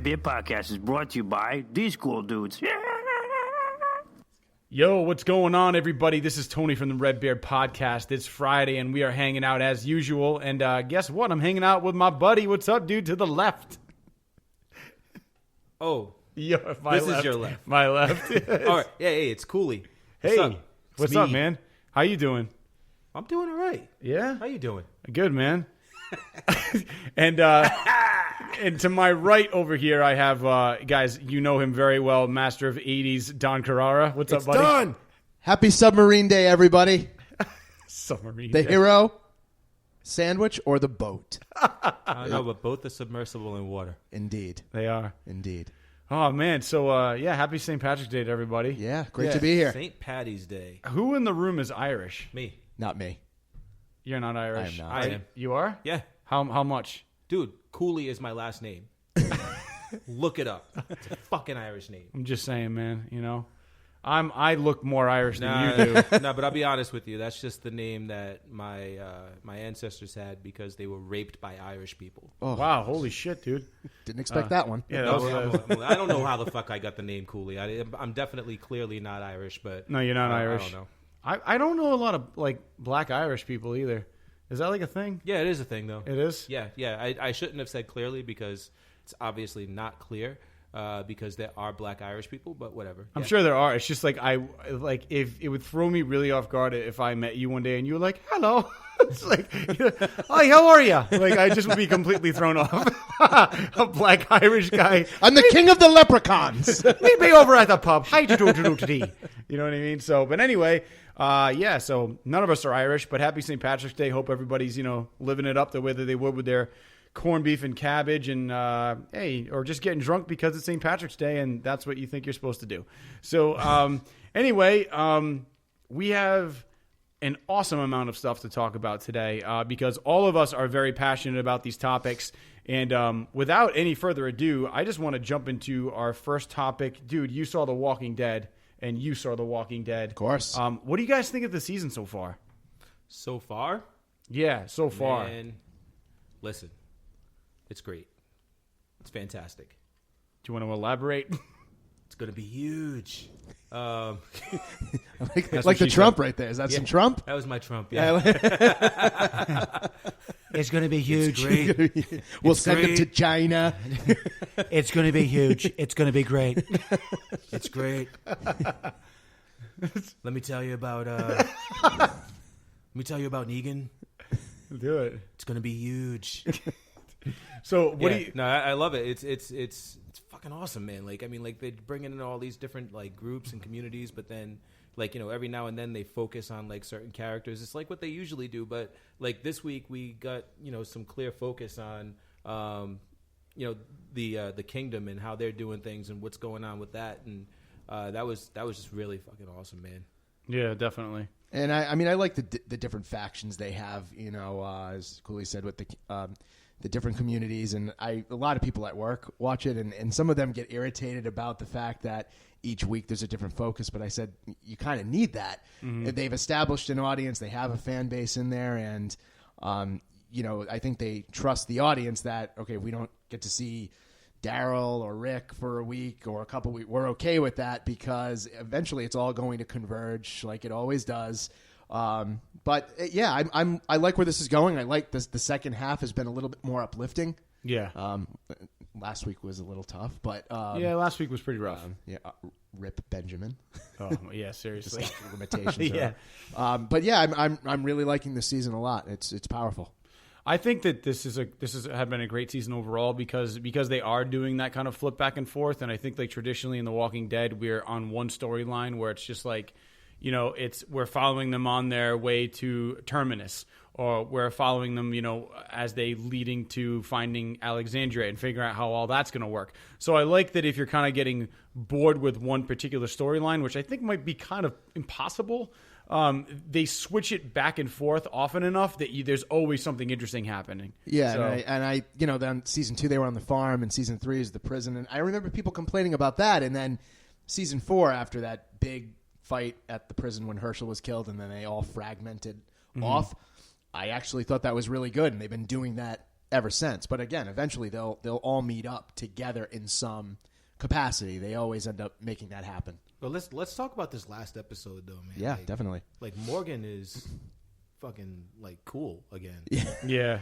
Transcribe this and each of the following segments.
RedBeard Podcast is brought to you by these cool dudes. Yo, what's going on, everybody? This is Tony from the RedBeard Podcast. It's Friday, and we are hanging out as usual. And guess what? I'm hanging out with my buddy. What's up, dude? To the left. Oh, Yo, this is your left. My left. All right. Hey, it's Cooley. Hey, what's up, man? How you doing? I'm doing all right. Yeah? How you doing? Good, man. And to my right over here, I have, guys, you know him very well, master of 80s, Don Carrara. What's up, buddy? Done. Happy Submarine Day, everybody. Submarine The Day. hero, sandwich, or the boat? I don't know, but both are submersible in water. Indeed. They are. Indeed. Oh, man. So, yeah, happy St. Patrick's Day to everybody. Yeah, great to be here. St. Patty's Day. Who in the room is Irish? Me. Not me. You're not Irish. I am not. I am. You are? Yeah. How much? Dude, Cooley is my last name. Look it up. It's a fucking Irish name. I'm just saying, man. You know, I look more Irish than you do. No, but I'll be honest with you. That's just the name that my ancestors had because they were raped by Irish people. Oh. Wow, holy shit, dude. Didn't expect that one. Yeah, No, that was, I don't know how the fuck I got the name Cooley. I'm definitely clearly not Irish, but no, you're not Irish. I don't know. I don't know a lot of like black Irish people either. Is that like a thing? Yeah, it is a thing though. It is? Yeah. I shouldn't have said clearly because it's obviously not clear because there are black Irish people, but whatever. I'm sure there are. It's just like if it would throw me really off guard if I met you one day and you were like, "Hello." It's like, "Hi, how are you?" Like I just would be completely thrown off. A black Irish guy. I'm the king of the leprechauns. Meet me over at the pub. Hi, to do. You know what I mean? So, but anyway, yeah. So none of us are Irish, but happy St. Patrick's Day. Hope everybody's living it up the way that they would with their corned beef and cabbage, and hey, or just getting drunk because it's St. Patrick's Day, and that's what you think you're supposed to do. So anyway, we have an awesome amount of stuff to talk about today because all of us are very passionate about these topics. And without any further ado, I just want to jump into our first topic. Dude, you saw The Walking Dead, and you saw The Walking Dead. Of course. What do you guys think of the season so far? So far? Yeah, so far. Man, listen, it's great. It's fantastic. Do you want to elaborate? It's going to be huge. like what the she Trump said. right there. Is that some Trump? That was my Trump, yeah. It's going to be huge. We'll send him to China. It's going to be huge. It's going to be great. It's great. Let me tell you about Negan. Do it. It's going to be huge. So what do you... No, I love it. It's fucking awesome, man. Like, I mean, like, they bring in all these different like groups and communities, but then like, every now and then they focus on like certain characters. It's like what they usually do, but like this week we got some clear focus on the kingdom and how they're doing things and what's going on with that, and that was just really fucking awesome, man. Yeah, definitely. And I mean, I like the different factions they have, as Cooley said, with the different communities. And a lot of people at work watch it, and some of them get irritated about the fact that each week there's a different focus. But I said, you kind of need that. Mm-hmm. They've established an audience. They have a fan base in there. And, I think they trust the audience that, okay, we don't get to see Daryl or Rick for a week or a couple weeks. We're okay with that because eventually it's all going to converge like it always does. But yeah, I like where this is going. I like this. The second half has been a little bit more uplifting. Yeah. Last week was a little tough, but yeah, last week was pretty rough. Rip Benjamin. Oh yeah, seriously. Limitations. Yeah. But yeah, I'm really liking this season a lot. It's powerful. I think that this had been a great season overall because they are doing that kind of flip back and forth, and I think like traditionally in The Walking Dead we're on one storyline where it's just like, we're following them on their way to Terminus, or we're following them, as they leading to finding Alexandria and figuring out how all that's going to work. So I like that if you're kind of getting bored with one particular storyline, which I think might be kind of impossible. They switch it back and forth often enough that there's always something interesting happening. Yeah, so. and I then season 2 they were on the farm, and season 3 is the prison, and I remember people complaining about that. And then season 4, after that big fight at the prison when Herschel was killed, and then they all fragmented off, I actually thought that was really good, and they've been doing that ever since. But again, eventually they'll all meet up together in some capacity. They always end up making that happen. But let's talk about this last episode though, man. Yeah, definitely. Like Morgan is fucking like cool again. Yeah.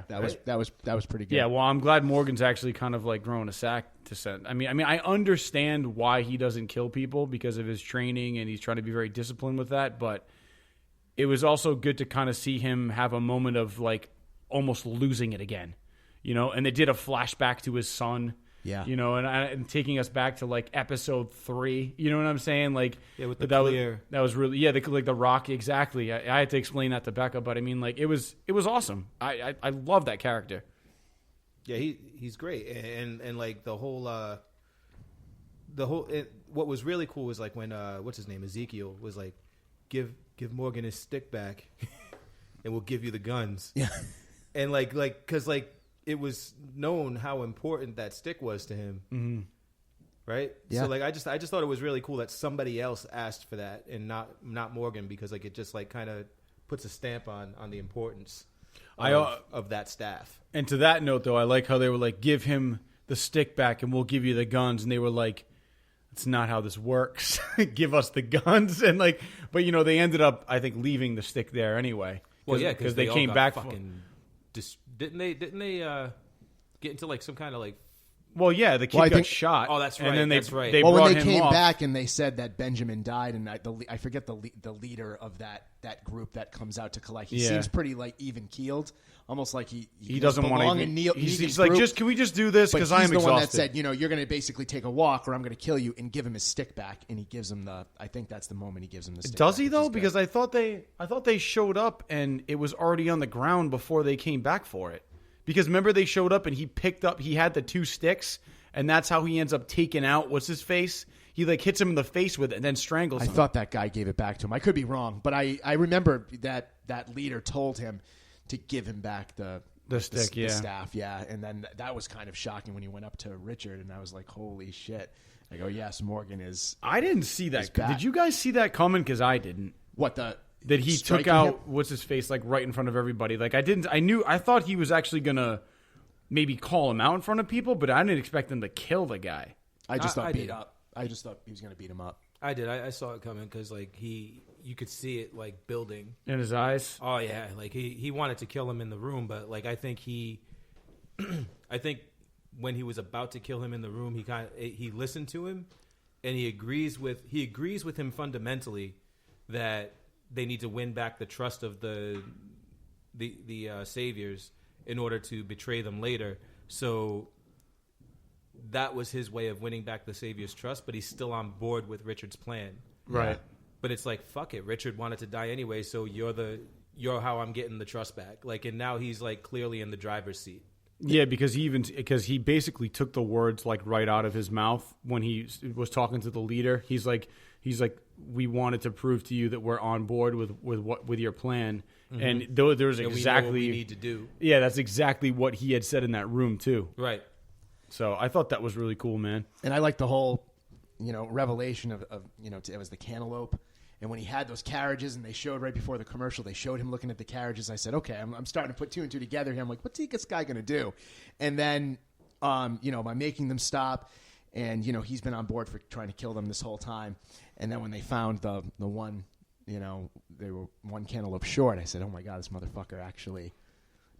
That was pretty good. Yeah, well, I'm glad Morgan's actually kind of like growing a sack to send. I mean, I understand why he doesn't kill people because of his training, and he's trying to be very disciplined with that. But it was also good to kind of see him have a moment of like almost losing it again, And they did a flashback to his son. Yeah. And taking us back to like episode 3. You know what I'm saying? Like, with the that clear. that was really like the rock exactly. I had to explain that to Becca, but I mean, like it was awesome. I love that character. Yeah, he's great, and like the whole what was really cool was like when what's his name, Ezekiel, was like, give Morgan his stick back, and we'll give you the guns. Yeah, and like because like it was known how important that stick was to him, right? Yeah. So like I just thought it was really cool that somebody else asked for that and not Morgan, because like it just like kind of puts a stamp on the importance of that staff. And to that note, though, I like how they were like, give him the stick back and we'll give you the guns. And they were like, it's not how this works. Give us the guns. And like, but they ended up, I think, leaving the stick there anyway. Well, yeah, because they came back. Didn't they get into like some kind of like? Well, yeah, the kid got shot. Oh, that's right. And then that's right. They when brought they him came off. back and they said that Benjamin died, and I forget the leader of that group that comes out to collect. He seems pretty like even keeled, almost like he doesn't want to. He's like, can we just do this? Because I'm exhausted. He's the one that said, you're going to basically take a walk, or I'm going to kill you, and give him his stick back. And he gives him I think that's the moment he gives him the stick. Does back, he though? Because I thought they showed up and it was already on the ground before they came back for it. Because remember, they showed up and he had the 2 sticks, and that's how he ends up taking out what's his face. He like hits him in the face with it and then strangles him. I thought that guy gave it back to him. I could be wrong, but I remember that leader told him to give him back the stick, the staff, yeah. And then that was kind of shocking when he went up to Richard, and I was like, holy shit. I go, yes, Morgan is. I didn't see that. Did you guys see that coming? Because I didn't. What that he took out what's his face like right in front of everybody. Like I thought he was actually gonna maybe call him out in front of people, but I didn't expect him to kill the guy. I just thought beat up. I just thought he was gonna beat him up. I did. I saw it coming because like you could see it like building in his eyes. Oh yeah, like he wanted to kill him in the room, but like I think I think when he was about to kill him in the room, he listened to him, and he agrees with him fundamentally that they need to win back the trust of the saviors in order to betray them later. So that was his way of winning back the saviors' trust, but he's still on board with Richard's plan. Right. Yeah. But it's like, fuck it. Richard wanted to die anyway, so you're how I'm getting the trust back. Like, and now he's like clearly in the driver's seat. Yeah, because he basically took the words like right out of his mouth when he was talking to the leader. He's like, we wanted to prove to you that we're on board with your plan. Mm-hmm. And there's exactly we know what we need to do. Yeah, that's exactly what he had said in that room too. Right. So I thought that was really cool, man. And I like the whole, revelation of it was the cantaloupe. And when he had those carriages, and they showed right before the commercial, they showed him looking at the carriages. I said, okay, I'm starting to put 2 and 2 together here. I'm like, what's this guy going to do? And then, by making them stop, and, he's been on board for trying to kill them this whole time. And then when they found the one, they were one cantaloupe short, I said, oh my God, this motherfucker actually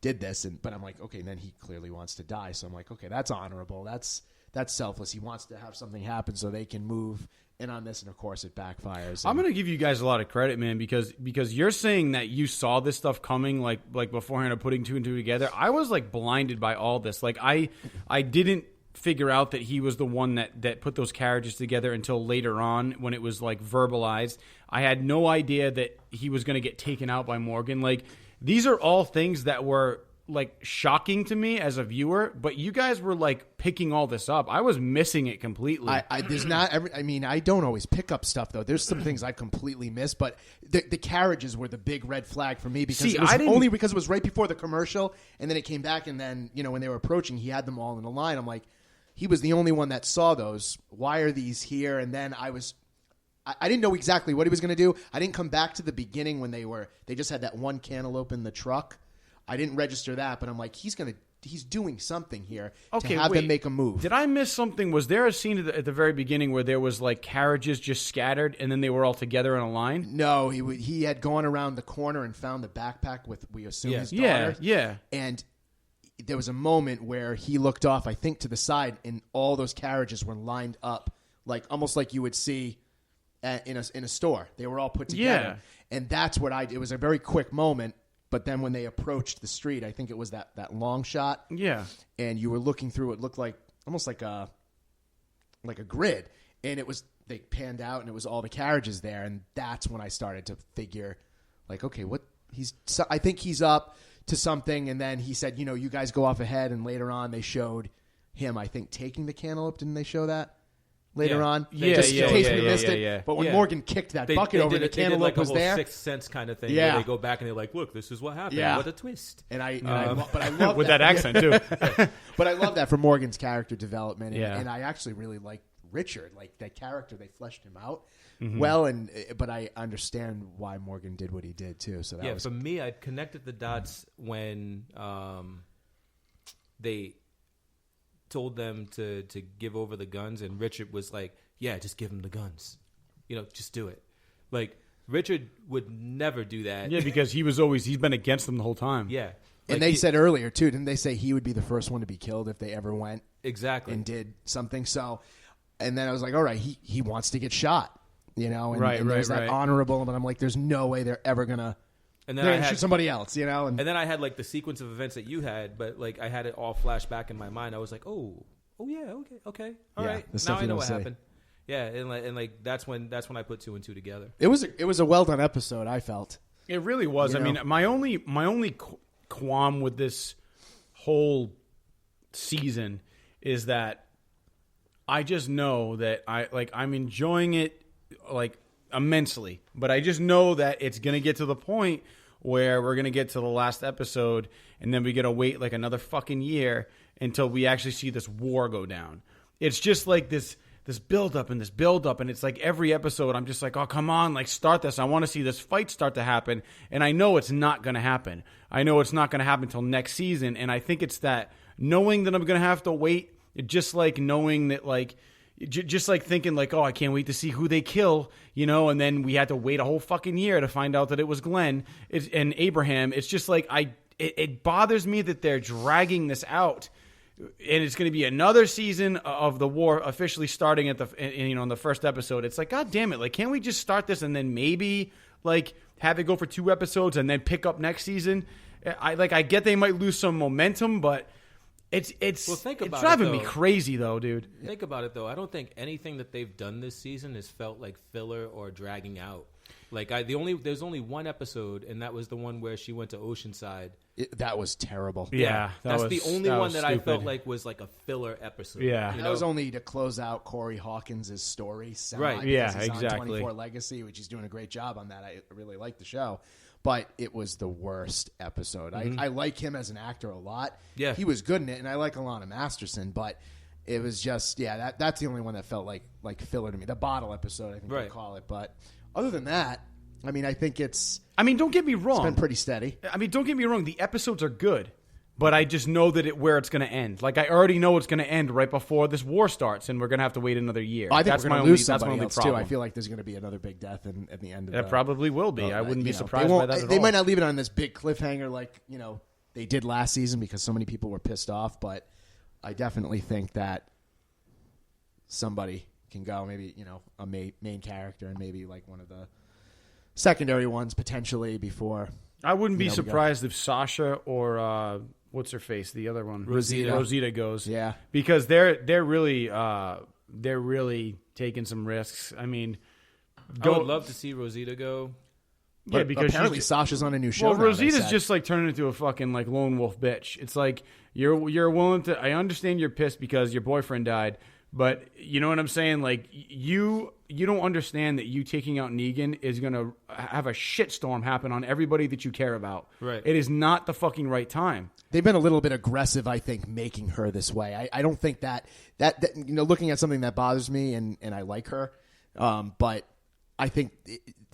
did this. But I'm like, okay, and then he clearly wants to die. So I'm like, okay, that's honorable. That's selfless. He wants to have something happen so they can move in on this, and of course it backfires. I'm going to give you guys a lot of credit, man, because you're saying that you saw this stuff coming like beforehand of putting 2 and 2 together. I was like blinded by all this. Like I didn't figure out that he was the one that put those carriages together until later on when it was like verbalized. I had no idea that he was going to get taken out by Morgan. Like these are all things that were like shocking to me as a viewer, but you guys were like picking all this up. I was missing it completely. I don't always pick up stuff though. There's some things I completely miss, but the carriages were the big red flag for me because it was only because it was right before the commercial, and then it came back, and then when they were approaching, he had them all in a line. I'm like, he was the only one that saw those. Why are these here? And then I didn't know exactly what he was going to do. I didn't come back to the beginning when they just had that one cantaloupe in the truck. I didn't register that, but I'm like, he's going to he's doing something here Okay, to have wait. them make a move. Did I miss something? Was there a scene at the very beginning where there was like carriages just scattered and then they were all together in a line? No, he had gone around the corner and found the backpack with, we assume, his Yeah, daughter. yeah. And there was a moment where he looked off, I think, to the side, and all those carriages were lined up, like almost like you would see in a store. They were all put together. Yeah. And that's what it was a very quick moment, but then when they approached the street, I think it was that long shot. Yeah. And you were looking through, it looked like almost like a grid. And they panned out and it was all the carriages there. And that's when I started to figure, like, okay, I think he's up to something. And then he said, you guys go off ahead. And later on, they showed him, I think, taking the cantaloupe. Didn't they show that later on? Just in case we missed it. But when Morgan kicked that bucket over, the cantaloupe like was there. Sixth Sense kind of thing. Yeah. Where they go back and they're like, look, this is what happened. Yeah. What a twist. But I love With that accent, too. But I love that for Morgan's character development. And Yeah. I actually really like Richard, like that character. They fleshed him out well, but I understand why Morgan did what he did too. So that was for me, I connected the dots when they told them to give over the guns, and Richard was like, "Yeah, just give him the guns. Just do it." Like Richard would never do that. Yeah, because he's been against them the whole time. Yeah. and they said earlier too, didn't they say he would be the first one to be killed if they ever went exactly and did something? So, and then I was like, all right, he wants to get shot, and, Right, and there's right, that right. honorable, but I'm like, there's no way they're ever gonna. and They're then I gonna had shoot somebody else, and then I had like the sequence of events that you had, but like I had it all flash back in my mind. I was like, oh yeah, okay, all Yeah, right, the stuff now I you know don't what say. happened. Yeah, and like that's when I put 2 and 2 together. it was a well done episode. I felt. It really was. You I know? mean, my only qualm with this whole season is that I just know that I'm enjoying it like immensely, but I just know that it's gonna get to the point where we're gonna get to the last episode, and then we gotta wait like another fucking year until we actually see this war go down. It's just like this build up, and it's like every episode I'm just like, oh, come on, like start this. I want to see this fight start to happen, and I know it's not going to happen. I know it's not going to happen until next season, and I think it's that knowing that I'm going to have to wait, just like knowing that like just like thinking like, oh, I can't wait to see who they kill, and then we had to wait a whole fucking year to find out that it was Glenn and Abraham. It's just like it bothers me that they're dragging this out. And it's going to be another season of the war officially starting at in the first episode. It's like, God damn it! Like, can't we just start this and then maybe like have it go for 2 episodes and then pick up next season? I get they might lose some momentum, but it's think about driving it, me though. crazy though, dude. Think about it though. I don't think anything that they've done this season has felt like filler or dragging out. Like there's only one episode, and that was the one where she went to Oceanside. That was terrible. Yeah, That's the only one that I stupid. felt like was like a filler episode. Yeah. That was only to close out Corey Hawkins' story. Right. because Yeah, he's exactly. on 24 Legacy, which he's doing a great job on that. I really like the show. But it was the worst episode. I like him as an actor a lot. Yeah. He was good in it, and I like Alana Masterson, but it was just, that's the only one that felt like filler to me. The bottle episode, I think they call it. But other than that, I mean, I think it's don't get me wrong. been pretty steady. Don't get me wrong. The episodes are good, but I just know that where it's going to end. Like, I already know it's going to end right before this war starts, and we're going to have to wait another year. I think that's we're my going to only, lose that's my somebody only else, problem. too. I feel like there's going to be another big death at the end of It probably will be. I wouldn't be surprised by that at They all. might not leave it on this big cliffhanger like, they did last season because so many people were pissed off, but I definitely think that somebody can go, maybe, a main character and maybe like one of the secondary ones potentially before. I wouldn't be we go. surprised if Sasha or what's her face, the other one, Rosita goes. Yeah. Because they're really taking some risks. I mean, I would love to see Rosita go. yeah, because apparently Sasha's on a new show. well, now, they Rosita's said. just like turning into a fucking like lone wolf bitch. It's like you're willing to. I understand you're pissed because your boyfriend died, but you know what I'm saying? Like you don't understand that you taking out Negan is gonna have a shitstorm happen on everybody that you care about. Right. It is not the fucking right time. They've been a little bit aggressive, I think, making her this way. I don't think that looking at something that bothers me, and I like her, but I think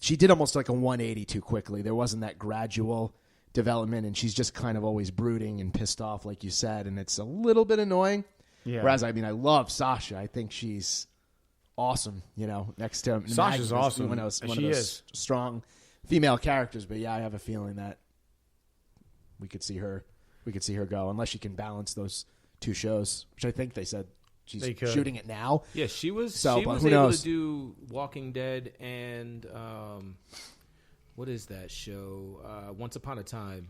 she did almost like a 180 too quickly. There wasn't that gradual development, and she's just kind of always brooding and pissed off, like you said, and it's a little bit annoying. Yeah. Whereas, I mean, I love Sasha. I think she's awesome, next to Sasha's awesome. One of those She is. strong female characters. But yeah, I have a feeling that we could see her go, unless she can balance those two shows, which I think they said she's shooting it now. Yeah, she was. So, she but was who able knows? to do Walking Dead and what is that show? Once Upon a Time.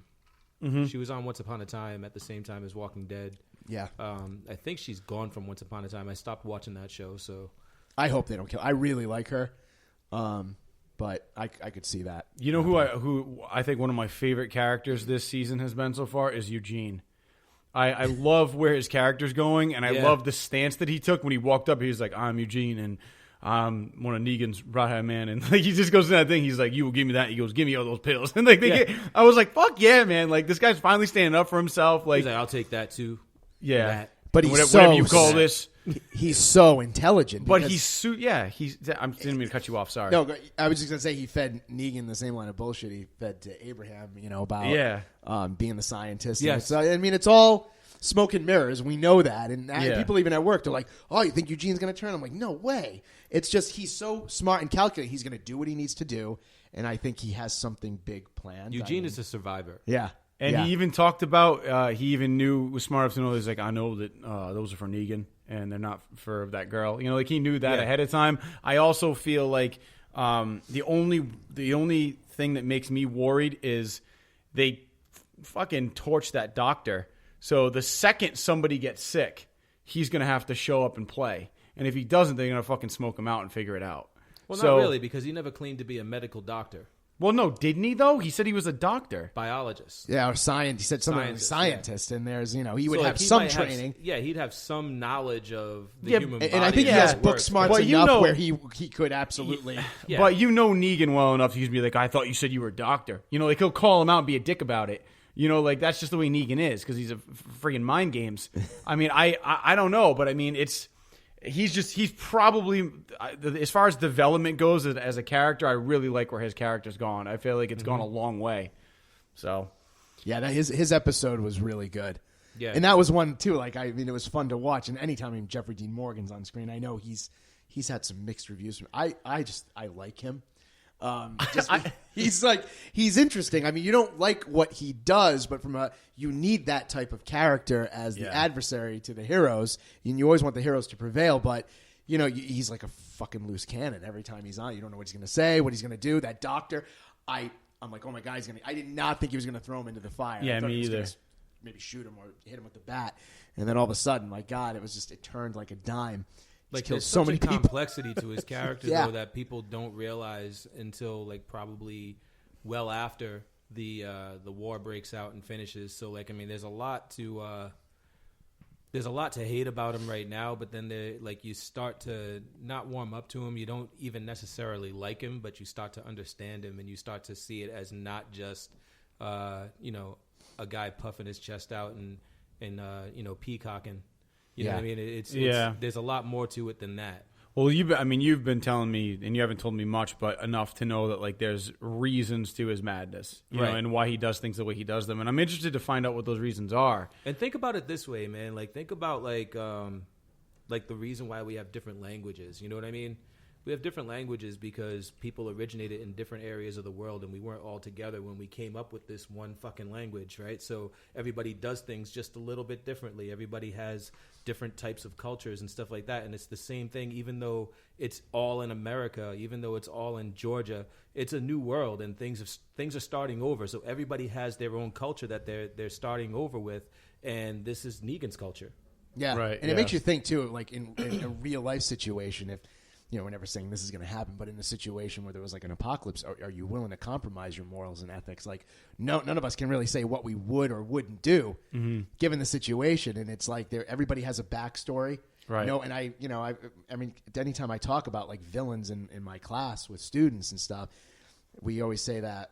Mm-hmm. She was on Once Upon a Time at the same time as Walking Dead. Yeah. I think she's gone from Once Upon a Time. I stopped watching that show, so I hope they don't kill. I really like her, but I could see that. You know who I think one of my favorite characters this season has been so far is Eugene. I love where his character's going, and I love the stance that he took when he walked up. He was like, "I'm Eugene, and I'm one of Negan's right-hand man," and like he just goes to that thing. He's like, "You will give me that." He goes, "Give me all those pills." And like I was like, "Fuck yeah, man!" Like this guy's finally standing up for himself. Like, he's like, I'll take that too. yeah, That. But he's whatever you call so this. He's so intelligent. But because- he's. I didn't mean to cut you off. Sorry. No, I was just gonna say he fed Negan the same line of bullshit he fed to Abraham. About being the scientist. Yes. And I mean, it's all smoke and mirrors. We know that, and Yeah. people even at work, they're like, "Oh, you think Eugene's gonna turn?" I'm like, "No way." It's just he's so smart and calculated. He's gonna do what he needs to do, and I think he has something big planned. Eugene is a survivor. Yeah. And yeah. he even talked about, he even was smart enough to know, he's like, I know that those are for Negan and they're not for that girl. Like he knew that ahead of time. I also feel like the only thing that makes me worried is they fucking torch that doctor. So the second somebody gets sick, he's going to have to show up and play. And if he doesn't, they're going to fucking smoke him out and figure it out. Well, not really, because he never claimed to be a medical doctor. Well, no, didn't he, though? He said he was a doctor. Biologist. Yeah, or science. He said something like scientist, and there's, he would So, have he some might training. he'd have some knowledge of the Yeah, human body. And I think he how has it book works. smarts But enough where he could absolutely. Yeah. But Negan well enough, he'd be like, I thought you said you were a doctor. Like he'll call him out and be a dick about it. Like that's just the way Negan is because he's a friggin' mind games. I mean, I don't know, but I mean, he's probably, as far as development goes as a character, I really like where his character's gone. I feel like it's gone a long way. So, yeah, his episode was really good. Yeah. And that was one too. Like, I mean, it was fun to watch. And anytime Jeffrey Dean Morgan's on screen, I know he's had some mixed reviews. I like him. He's interesting. I mean, you don't like what he does, but you need that type of character as the adversary to the heroes, and you always want the heroes to prevail. But he's like a fucking loose cannon every time he's on. You don't know what he's going to say, what he's going to do. That doctor, I'm like, oh my god, I did not think he was going to throw him into the fire. Yeah, I thought me he was either. gonna maybe shoot him or hit him with the bat, and then all of a sudden, my god, it turned like a dime. Like killed there's so such many a people. complexity to his character Yeah. though that people don't realize until like probably well after the war breaks out and finishes. So like I mean, there's a lot to hate about him right now. But then you start to not warm up to him. You don't even necessarily like him, but you start to understand him and you start to see it as not just a guy puffing his chest out and peacocking. You know what I mean? It's there's a lot more to it than that. well, you've been telling me, and you haven't told me much, but enough to know that like there's reasons to his madness, you know, and why he does things the way he does them. And I'm interested to find out what those reasons are. And think about it this way, man. Like think about like the reason why we have different languages. You know what I mean? We have different languages because people originated in different areas of the world and we weren't all together when we came up with this one fucking language, right? So everybody does things just a little bit differently. Everybody has different types of cultures and stuff like that. And it's the same thing, even though it's all in America, even though it's all in Georgia, it's a new world and things are starting over. So everybody has their own culture that they're starting over with. And this is Negan's culture. Yeah, Right, and yeah. it makes you think too, like in a real life situation, if we're never saying this is going to happen, but in a situation where there was like an apocalypse, are you willing to compromise your morals and ethics? Like, none of us can really say what we would or wouldn't do given the situation, and it's like everybody has a backstory, Right. And I mean, anytime I talk about like villains in my class with students and stuff, we always say that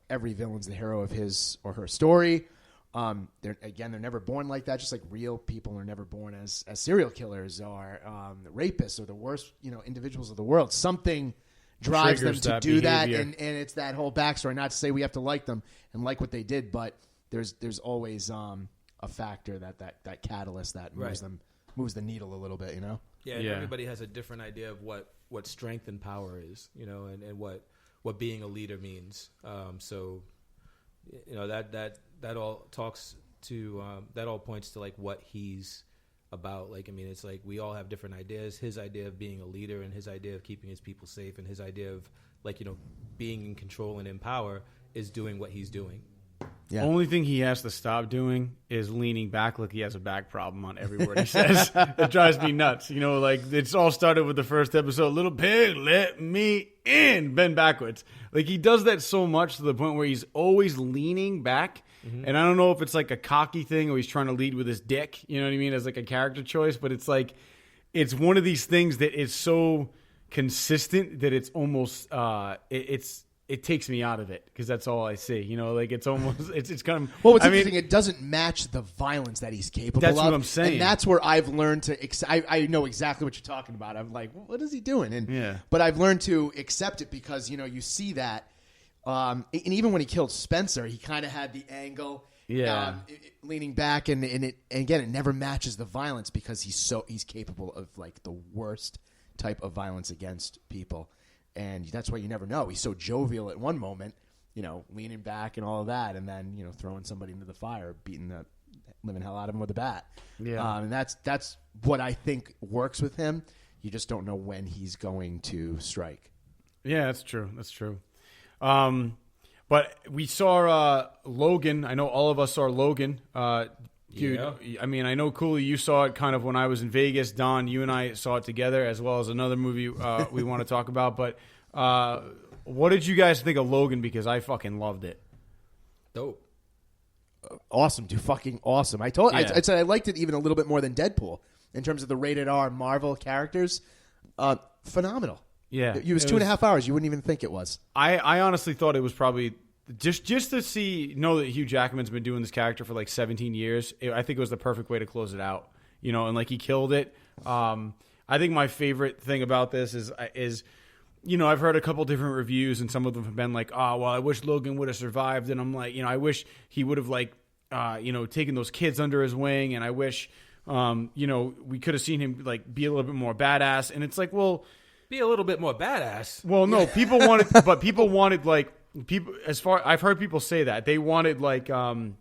every villain's the hero of his or her story. They're never born like that. Just like real people are never born as serial killers or rapists or the worst, individuals of the world. Something drives them triggers to that do that, behavior. and it's that whole backstory. Not to say we have to like them and like what they did, but there's always a factor that catalyst that moves the needle a little bit, you know. Yeah, and everybody has a different idea of what strength and power is, you know, and what being a leader means. So, you know, that all talks to that all points to like what he's about. Like, I mean, it's like we all have different ideas. His idea of being a leader and his idea of keeping his people safe and his idea of, like, you know, being in control and in power is doing what he's doing. Yeah. Only thing he has to stop doing is leaning back like he has a back problem on every word he says. That drives me nuts. You know, like, it's all started with the first episode, little pig, let me in, bend backwards. Like, he does that so much to the point where he's always leaning back. Mm-hmm. And I don't know if it's like a cocky thing or he's trying to lead with his dick, you know what I mean, as like a character choice. But it's like, it's one of these things that is so consistent that it's almost, it takes me out of it because that's all I see. You know, like, it's almost it's kind of. Well, what's interesting, it doesn't match the violence that he's capable of. That's what I'm saying, and that's where I've learned to. I know exactly what you're talking about. I'm like, what is he doing? But I've learned to accept it because, you know, you see that, and even when he killed Spencer, he kind of had the angle, leaning back, and again, it never matches the violence because he's capable of like the worst type of violence against people. And that's why you never know. He's so jovial at one moment, you know, leaning back and all of that, and then, you know, throwing somebody into the fire, beating the living hell out of him with a bat. Yeah, and that's what I think works with him. You just don't know when he's going to strike. Yeah, that's true. That's true. But we saw Logan. I know all of us saw Logan. Dude, I mean, I know, Cooley, you saw it kind of when I was in Vegas. Don, you and I saw it together, as well as another movie we want to talk about. But what did you guys think of Logan? Because I fucking loved it. Dope. Awesome, dude. Fucking awesome. I said I liked it even a little bit more than Deadpool in terms of the rated R Marvel characters. Phenomenal. Yeah. It was 2.5 hours. You wouldn't even think it was. I honestly thought it was probably... Just to know that Hugh Jackman's been doing this character for like 17 years, I think it was the perfect way to close it out. You know, and like, he killed it. I think my favorite thing about this is, you know, I've heard a couple different reviews, and some of them have been like, oh, well, I wish Logan would have survived. And I'm like, you know, I wish he would have, like, you know, taken those kids under his wing. And I wish, you know, we could have seen him, like, be a little bit more badass. And it's like, well... Be a little bit more badass. Well, no, people wanted, like, people, as far I've heard people say that they wanted him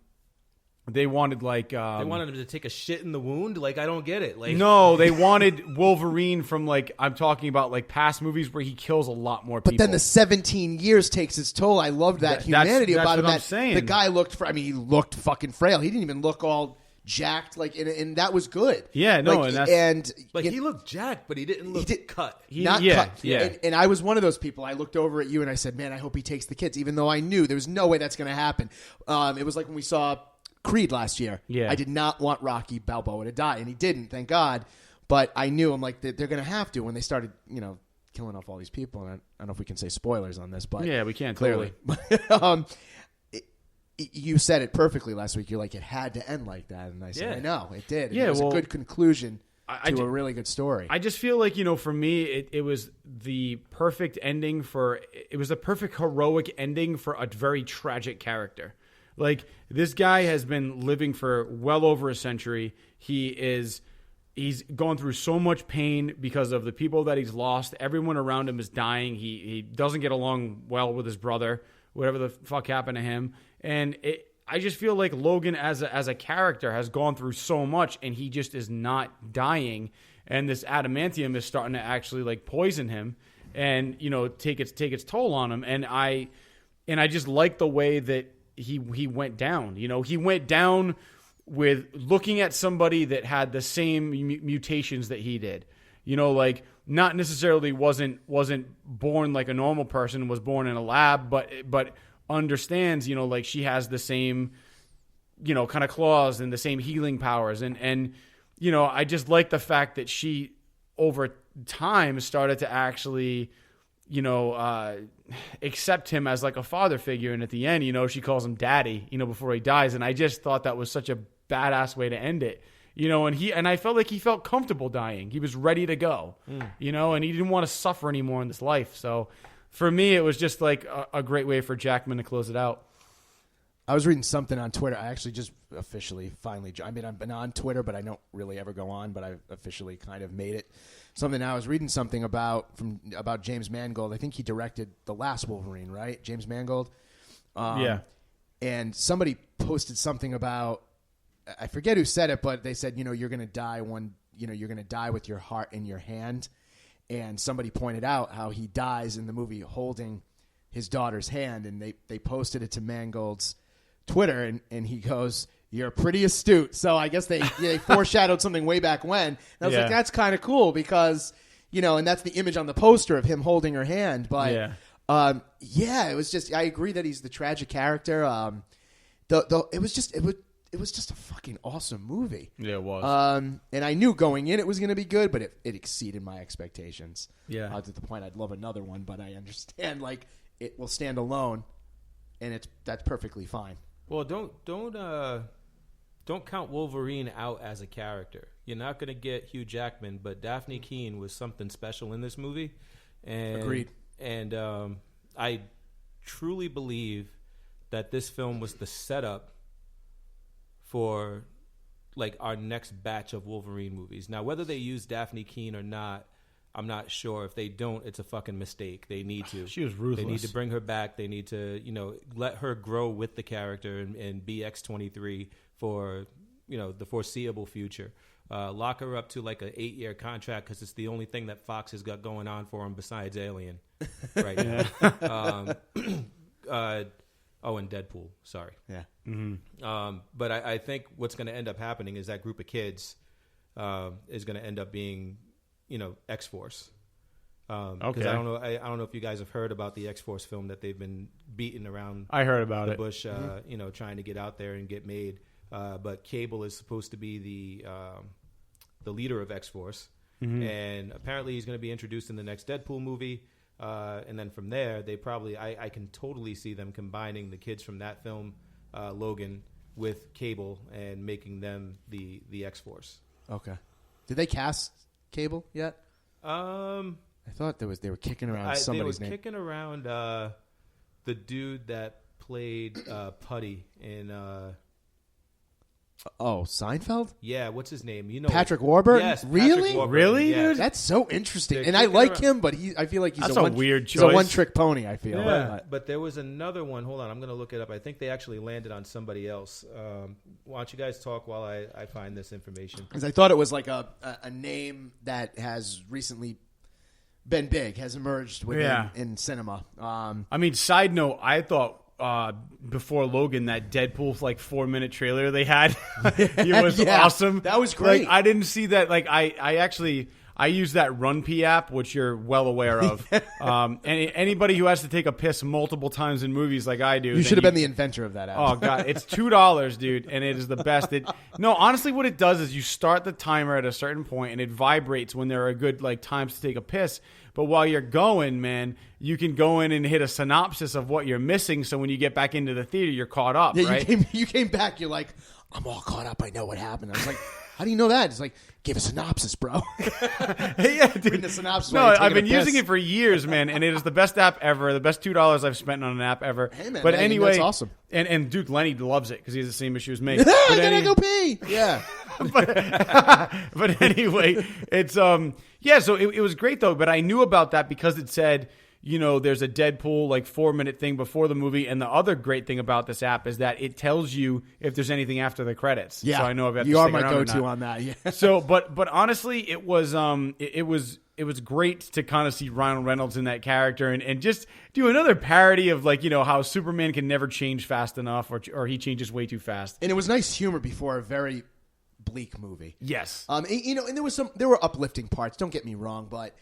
to take a shit in the wound. Like, I don't get it. Like, no, they wanted Wolverine from, like, I'm talking about, like, past movies where he kills a lot more people. But then the 17 years takes its toll. I loved that humanity that's about him. What I'm saying. The guy looked he looked fucking frail. He didn't even look all jacked, like, and that was good. Yeah, no, like, he looked jacked, but he didn't look cut. Cut. Yeah. And I was one of those people. I looked over at you and I said, man, I hope he takes the kids, even though I knew there was no way that's going to happen. It was like when we saw Creed last year. Yeah. I did not want Rocky Balboa to die, and he didn't, thank God. But I knew, I'm like, they're going to have to when they started, you know, killing off all these people. And I don't know if we can say spoilers on this, but yeah, we can clearly. You said it perfectly last week. You're like, it had to end like that. And I said, I know, it did. And it was a good conclusion to a really good story. I just feel like, you know, for me, it was the perfect ending it was the perfect heroic ending for a very tragic character. Like, this guy has been living for well over a century. He's gone through so much pain because of the people that he's lost. Everyone around him is dying. He doesn't get along well with his brother, whatever the fuck happened to him. And I just feel like Logan as a character has gone through so much, and he just is not dying. And this adamantium is starting to actually, like, poison him and, you know, take its toll on him. And I just like the way that he went down. You know, he went down with looking at somebody that had the same mutations that he did. You know, like, not necessarily wasn't born like a normal person, was born in a lab, but understands, you know, like, she has the same, you know, kind of claws and the same healing powers. And you know, I just like the fact that she, over time, started to actually, you know, accept him as, like, a father figure. And at the end, you know, she calls him daddy, you know, before he dies. And I just thought that was such a badass way to end it. you know, and I felt like he felt comfortable dying. He was ready to go, you know, and he didn't want to suffer anymore in this life. So for me, it was just like a great way for Jackman to close it out. I was reading something on Twitter. I actually just finally, I mean, I've been on Twitter, but I don't really ever go on, but I officially kind of made it. Something I was reading something about James Mangold. I think he directed the last Wolverine, right? James Mangold. Yeah. And somebody posted something about, I forget who said it, but they said, you know, you're going to die you're going to die with your heart in your hand. And somebody pointed out how he dies in the movie holding his daughter's hand, and they posted it to Mangold's Twitter, and he goes, "You're pretty astute." So I guess they foreshadowed something way back when. And I was like, that's kind of cool because, you know, and that's the image on the poster of him holding her hand. But it was just, I agree that he's the tragic character. It was just a fucking awesome movie. Yeah, it was. And I knew going in it was going to be good, but it exceeded my expectations. Yeah. To the point I'd love another one, but I understand like it will stand alone, and that's perfectly fine. Well, don't count Wolverine out as a character. You're not going to get Hugh Jackman, but Daphne Keane was something special in this movie. And, Agreed. And I truly believe that this film was the setup for like our next batch of Wolverine movies. Now, whether they use Daphne Keane or not, I'm not sure. If they don't, it's a fucking mistake. They need to. She was ruthless. They need to bring her back. They need to, you know, let her grow with the character and be X-23 for, you know, the foreseeable future. Lock her up to like an 8-year contract because it's the only thing that Fox has got going on for him besides Alien right now. And Deadpool. Sorry. Yeah. Mm-hmm. But I think what's going to end up happening is that group of kids is going to end up being, you know, X-Force. Because I don't know if you guys have heard about the X-Force film that they've been beating around. I heard about the it. bush, you know, trying to get out there and get made. But Cable is supposed to be the leader of X-Force, and apparently he's going to be introduced in the next Deadpool movie. And then from there, they probably I can totally see them combining the kids from that film, Logan, with Cable and making them the X-Force. Okay. Did they cast Cable yet? I thought they were kicking around somebody's name. They were kicking around the dude that played Putty in. Seinfeld? Yeah, what's his name? You know, Patrick Warburton? Yes, Really? Patrick Warburton, Really, yes. dude? That's so interesting. They're And I kicking like around. him, but I feel like That's a weird He's a choice. one-trick pony, I feel. Yeah. But there was another one. Hold on, I'm going to look it up. I think they actually landed on somebody else. Why don't you guys talk while I find this information? Because I thought it was like a name that has recently been big, has emerged in cinema. I mean, side note, I thought before Logan, that Deadpool like 4-minute trailer they had, it was awesome. That was great. Like, I didn't see that. Like I use that RunP app, which you're well aware of. And anybody who has to take a piss multiple times in movies like I do, You should have been the inventor of that app. Oh god, it's $2, dude, and it is the best. No, honestly, what it does is you start the timer at a certain point, and it vibrates when there are good like times to take a piss. But while you're going, man, you can go in and hit a synopsis of what you're missing. So when you get back into the theater, you're caught up. Yeah, right? you came back. You're like, I'm all caught up. I know what happened. I was like, how do you know that? It's like, give a synopsis, bro. Yeah, dude. Reading the synopsis. No, while you're I've taking been a using piss. it for years, man, and it is the best app ever. The best $2 I've spent on an app ever. Hey, man, but that's anyway, awesome. And Duke Lenny loves it because he has the same issue as me. I But gotta go pee. Yeah. but anyway, it's so it was great though. But I knew about that because it said, you know, there's a Deadpool like 4-minute thing before the movie, and the other great thing about this app is that it tells you if there's anything after the credits. Yeah. So I know if I have you to are stick my around or go-to not. on that. Yeah. So, but honestly, it was great to kind of see Ryan Reynolds in that character and just do another parody of like, you know, how Superman can never change fast enough or he changes way too fast. And it was nice humor before a very bleak movie. Yes. You know, and there were uplifting parts. Don't get me wrong, but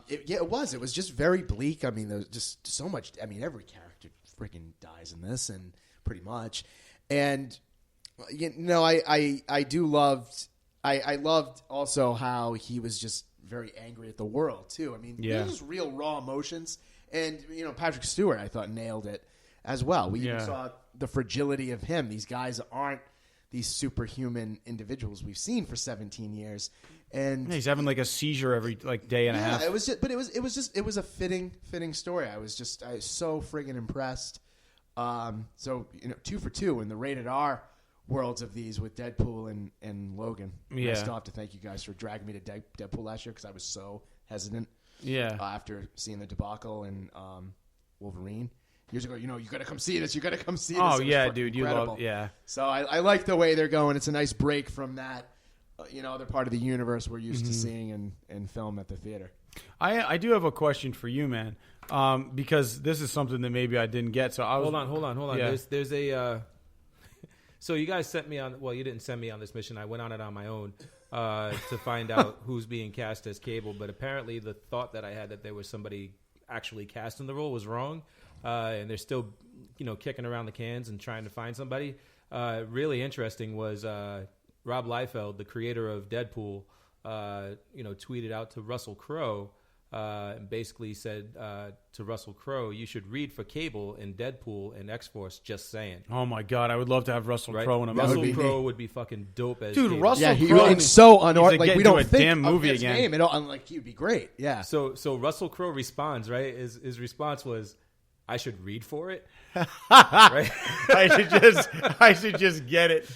it was just very bleak. I mean, there was just so much. I mean, every character freaking dies in this, and pretty much. And you know, I loved also how he was just very angry at the world too. I mean, these real raw emotions, and you know, Patrick Stewart I thought nailed it as well. We even saw the fragility of him. These guys aren't these superhuman individuals we've seen for 17 years. And He's having like a seizure every like day and a half. it was just, but it was a fitting story. I was so friggin' impressed. So 2 for 2 in the rated R worlds of these with Deadpool and Logan. Yeah. I still have to thank you guys for dragging me to Deadpool last year because I was so hesitant. Yeah. After seeing the debacle in Wolverine years ago, you got to come see this. You got to come see this. Oh It was yeah, fucking dude, you incredible. love yeah. So I like the way they're going. It's a nice break from that, other part of the universe we're used to seeing in film at the theater. I do have a question for you, man, because this is something that maybe I didn't get. So I was Hold on. Yeah. There's a. So you guys sent me on. Well, you didn't send me on this mission. I went on it on my own to find out who's being cast as Cable. But apparently, the thought that I had that there was somebody actually cast in the role was wrong, and they're still, kicking around the cans and trying to find somebody. Really interesting was Rob Liefeld, the creator of Deadpool, tweeted out to Russell Crowe. And basically said to Russell Crowe, you should read for Cable in Deadpool and X-Force, just saying. Oh my god, I would love to have Russell Right? Crowe in a Russell movie. Crowe would be fucking dope as Dude, Cable. Russell Yeah, Crowe. it's so He's like getting we to don't a think damn movie of his again. name. Like he'd be great. Yeah. So Russell Crowe responds, right? His response was, I should read for it. Right? I should just get it.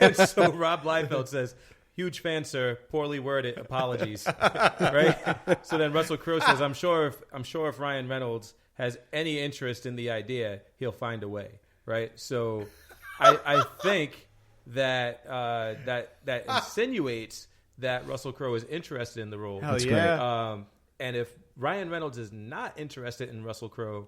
And so Rob Liefeld says, huge fan, sir. Poorly worded. Apologies. Right? So then Russell Crowe says, I'm sure if Ryan Reynolds has any interest in the idea, he'll find a way. Right? So I think that that insinuates that Russell Crowe is interested in the role. Hell yeah. And if Ryan Reynolds is not interested in Russell Crowe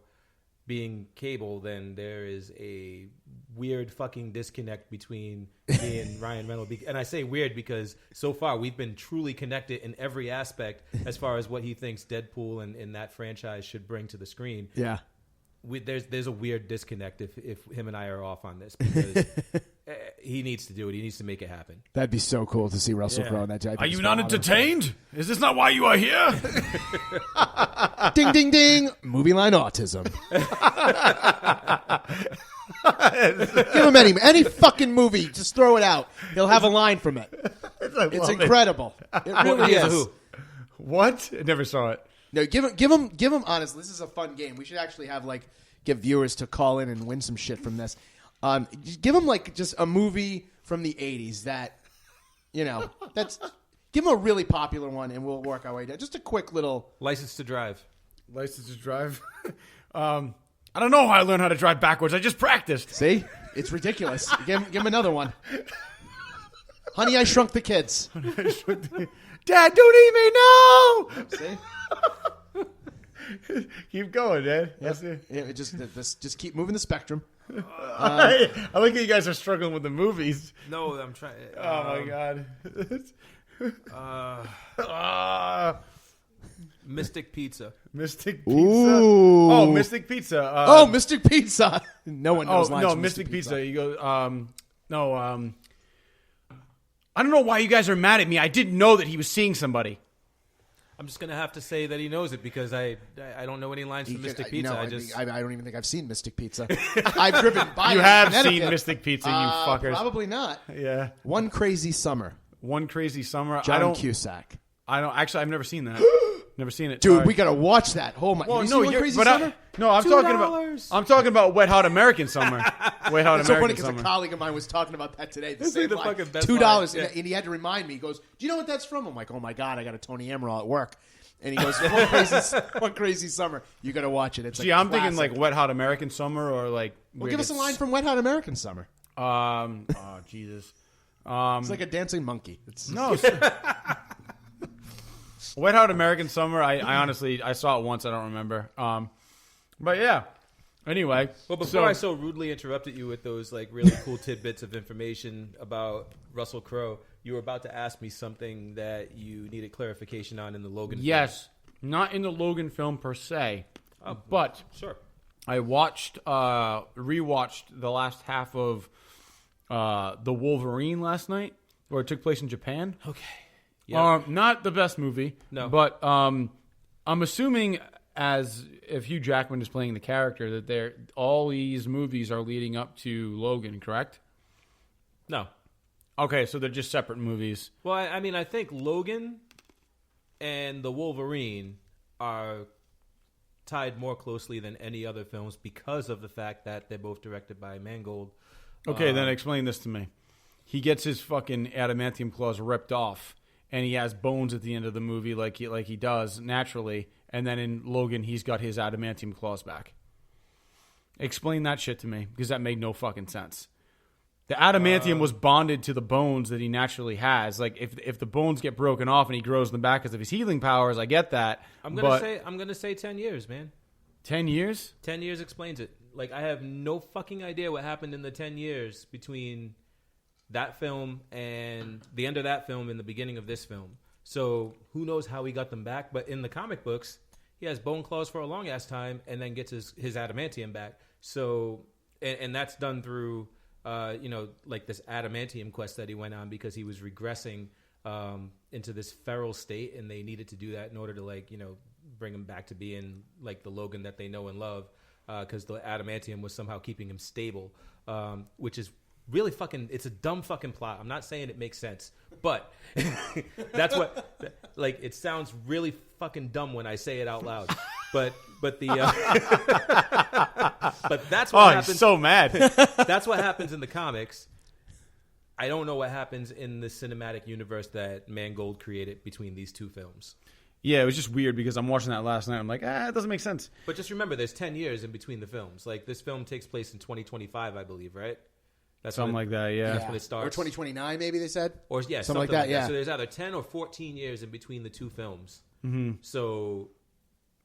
being Cable, then there is a weird fucking disconnect between me and Ryan Reynolds. And I say weird because so far we've been truly connected in every aspect as far as what he thinks Deadpool and that franchise should bring to the screen. Yeah. There's a weird disconnect if him and I are off on this because he needs to do it. He needs to make it happen. That'd be so cool to see Russell Crowe in that. Are you not entertained? Is this not why you are here? Ding, ding, ding. Movie line autism. Give him any fucking movie. Just throw it out. He'll have a line from it. It's incredible. It really Here's a is. who. What? I never saw it. No, give him. Honestly, this is a fun game. We should actually have get viewers to call in and win some shit from this. Just give him just a movie from the 80s that, that's. Give him a really popular one, and we'll work our way down. Just a quick little. License to Drive. License to drive. I don't know how I learned how to drive backwards. I just practiced. See, it's ridiculous. Give him another one. Honey, I Shrunk the Kids. Dad, don't eat me, no! See. Keep going, Dad. Yeah, just keep moving the spectrum. I like how you guys are struggling with the movies. No, I'm trying. Oh my god. Mystic Pizza. Mystic Pizza. Ooh. Oh, Mystic Pizza. Mystic Pizza. No one knows lines no, from Mystic Pizza. You go. I don't know why you guys are mad at me. I didn't know that he was seeing somebody. I'm just gonna have to say that he knows it because I don't know any lines from Mystic Pizza. I don't even think I've seen Mystic Pizza. I've driven by. You it in have Connecticut. seen Mystic Pizza, you fuckers. Probably not. Yeah. One Crazy Summer. One Crazy Summer. John Cusack. I don't. Actually, I've never seen that. Never seen it. Dude, Sorry. we gotta watch that. Oh my! Well, Have you no, seen One Crazy Summer? I'm talking about Wet Hot American Summer. Wet Hot It's so funny American because a Summer. colleague of mine was talking about that today. The This same is the line. fucking best $2, line. Yeah. and he had to remind me. He goes, "Do you know what that's from?" I'm like, "Oh my god, I got a Tony Emerald at work." And he goes, One Crazy Summer. You got to watch it. It's See, I'm thinking like Wet Hot American Summer or like. Well, give us a line from Wet Hot American Summer. Oh Jesus. It's like a dancing monkey. No. Wet Hot American Summer. I honestly I saw it once. I don't remember. But yeah. Anyway. Well, before I so rudely interrupted you with those really cool tidbits of information about Russell Crowe, you were about to ask me something that you needed clarification on in the Logan film. Yes, not in the Logan film per se, but Sure. I rewatched the last half of the Wolverine last night, where it took place in Japan. Okay. Yeah. Not the best movie. No. But I'm assuming as if Hugh Jackman is playing the character that all these movies are leading up to Logan, correct? No. Okay, so they're just separate movies. Well, I mean, I think Logan and the Wolverine are tied more closely than any other films because of the fact that they're both directed by Mangold. Okay, then explain this to me. He gets his fucking adamantium claws ripped off, and he has bones at the end of the movie like he does naturally, and then in Logan, he's got his adamantium claws back. Explain that shit to me, because that made no fucking sense. The adamantium was bonded to the bones that he naturally has. Like, if the bones get broken off and he grows them back because of his healing powers, I get that. I'm gonna say 10 years, man. 10 years? 10 years explains it. Like, I have no fucking idea what happened in the 10 years between that film and the end of that film and the beginning of this film. So who knows how he got them back? But in the comic books, he has bone claws for a long ass time and then gets his adamantium back. So, and that's done through, like this adamantium quest that he went on because he was regressing into this feral state, and they needed to do that in order to bring him back to being like the Logan that they know and love, because the adamantium was somehow keeping him stable, which is really fucking, it's a dumb fucking plot. I'm not saying it makes sense, but that's what, like, it sounds really fucking dumb when I say it out loud. But the but that's what happens. I'm so mad. That's what happens in the comics. I don't know what happens in the cinematic universe that Mangold created between these two films. Yeah, it was just weird because I'm watching that last night. I'm like, it doesn't make sense. But just remember, there's 10 years in between the films. Like, this film takes place in 2025, I believe, right? That's something like that, yeah. That's when it starts. Or 2029, maybe they said? Or, yeah, something like that, yeah. So there's either 10 or 14 years in between the two films. Mm-hmm. So...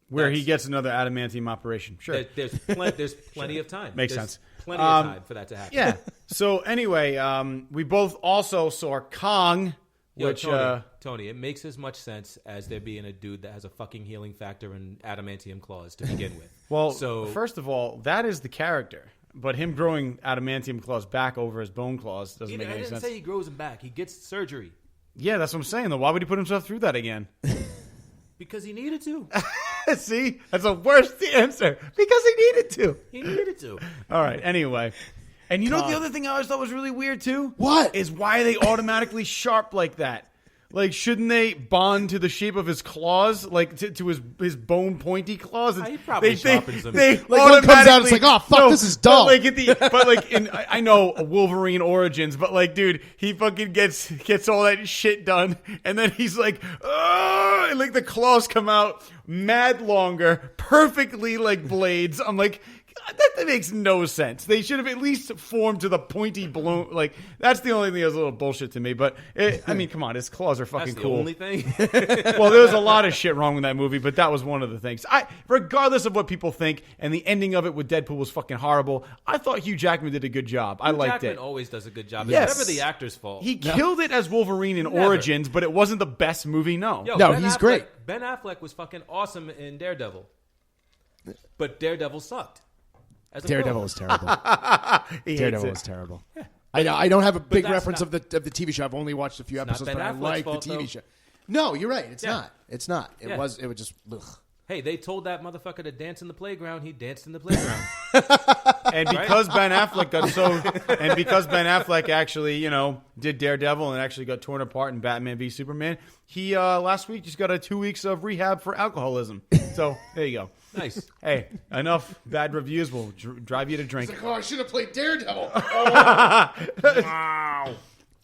Where he gets another adamantium operation. Sure. There's plenty of time. Makes there's sense. Plenty of time for that to happen. Yeah. So anyway, we both also saw Kong, which... Tony, it makes as much sense as there being a dude that has a fucking healing factor and adamantium claws to begin with. Well, so, first of all, that is the character. But him growing adamantium claws back over his bone claws doesn't make any sense. I didn't say he grows them back. He gets surgery. Yeah, that's what I'm saying, though. Why would he put himself through that again? Because he needed to. See? That's the worst answer. Because he needed to. He needed to. All right, anyway. And you know the other thing I always thought was really weird, too? What? Is why are they automatically sharp like that? Like, shouldn't they bond to the shape of his claws? Like, to his bone pointy claws? He probably sharpens them. They like, one comes out, it's like, oh, fuck, this is dull. I know Wolverine Origins, but, like, dude, he fucking gets all that shit done, and then he's like, oh, and, like, the claws come out mad longer, perfectly like blades. I'm like... That makes no sense. They should have at least formed to the pointy blown. Like, that's the only thing that's a little bullshit to me. But, I mean, come on. His claws are fucking cool. That's the only thing? Well, there's a lot of shit wrong with that movie, but that was one of the things. Regardless of what people think, and the ending of it with Deadpool was fucking horrible, I thought Hugh Jackman did a good job. I liked it. Jackman always does a good job. Yes. It's never the actor's fault. He killed it as Wolverine in Origins, but it wasn't the best movie, no. Yo, no, he's great. Ben Affleck was fucking awesome in Daredevil. But Daredevil sucked. Daredevil was terrible. Daredevil was terrible. Yeah. I don't have a big reference of the TV show. I've only watched a few episodes, but I like the TV show. No, you're right. It's not. It's not. It was just. Ugh. Hey, they told that motherfucker to dance in the playground. He danced in the playground. And because Ben Affleck because Ben Affleck actually, did Daredevil and actually got torn apart in Batman v Superman, he last week just got a 2 weeks of rehab for alcoholism. So there you go. Nice. Hey, enough bad reviews will drive you to drink. It's like, I should have played Daredevil. Wow.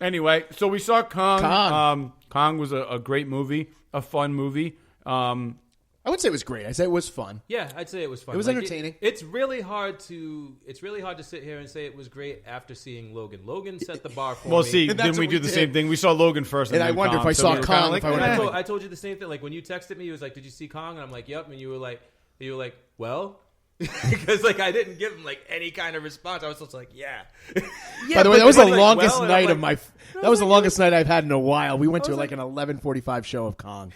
Anyway, so we saw Kong. Kong was a great movie, a fun movie. I would say it was great. I'd say it was fun. Yeah, I'd say it was fun. It was entertaining. It's really hard to sit here and say it was great after seeing Logan. Logan set the bar for me. Well, see, then we do the same thing. We saw Logan first, and I wonder if I saw Kong. I told you the same thing. Like when you texted me, you was like, "Did you see Kong?" And I'm like, "Yep." And you were like, "Well." Because I didn't give him any kind of response. I was just like, yeah. By the way, that was the longest night of my. That was the longest night I've had in a while. We went to an 11:45 show of Kong,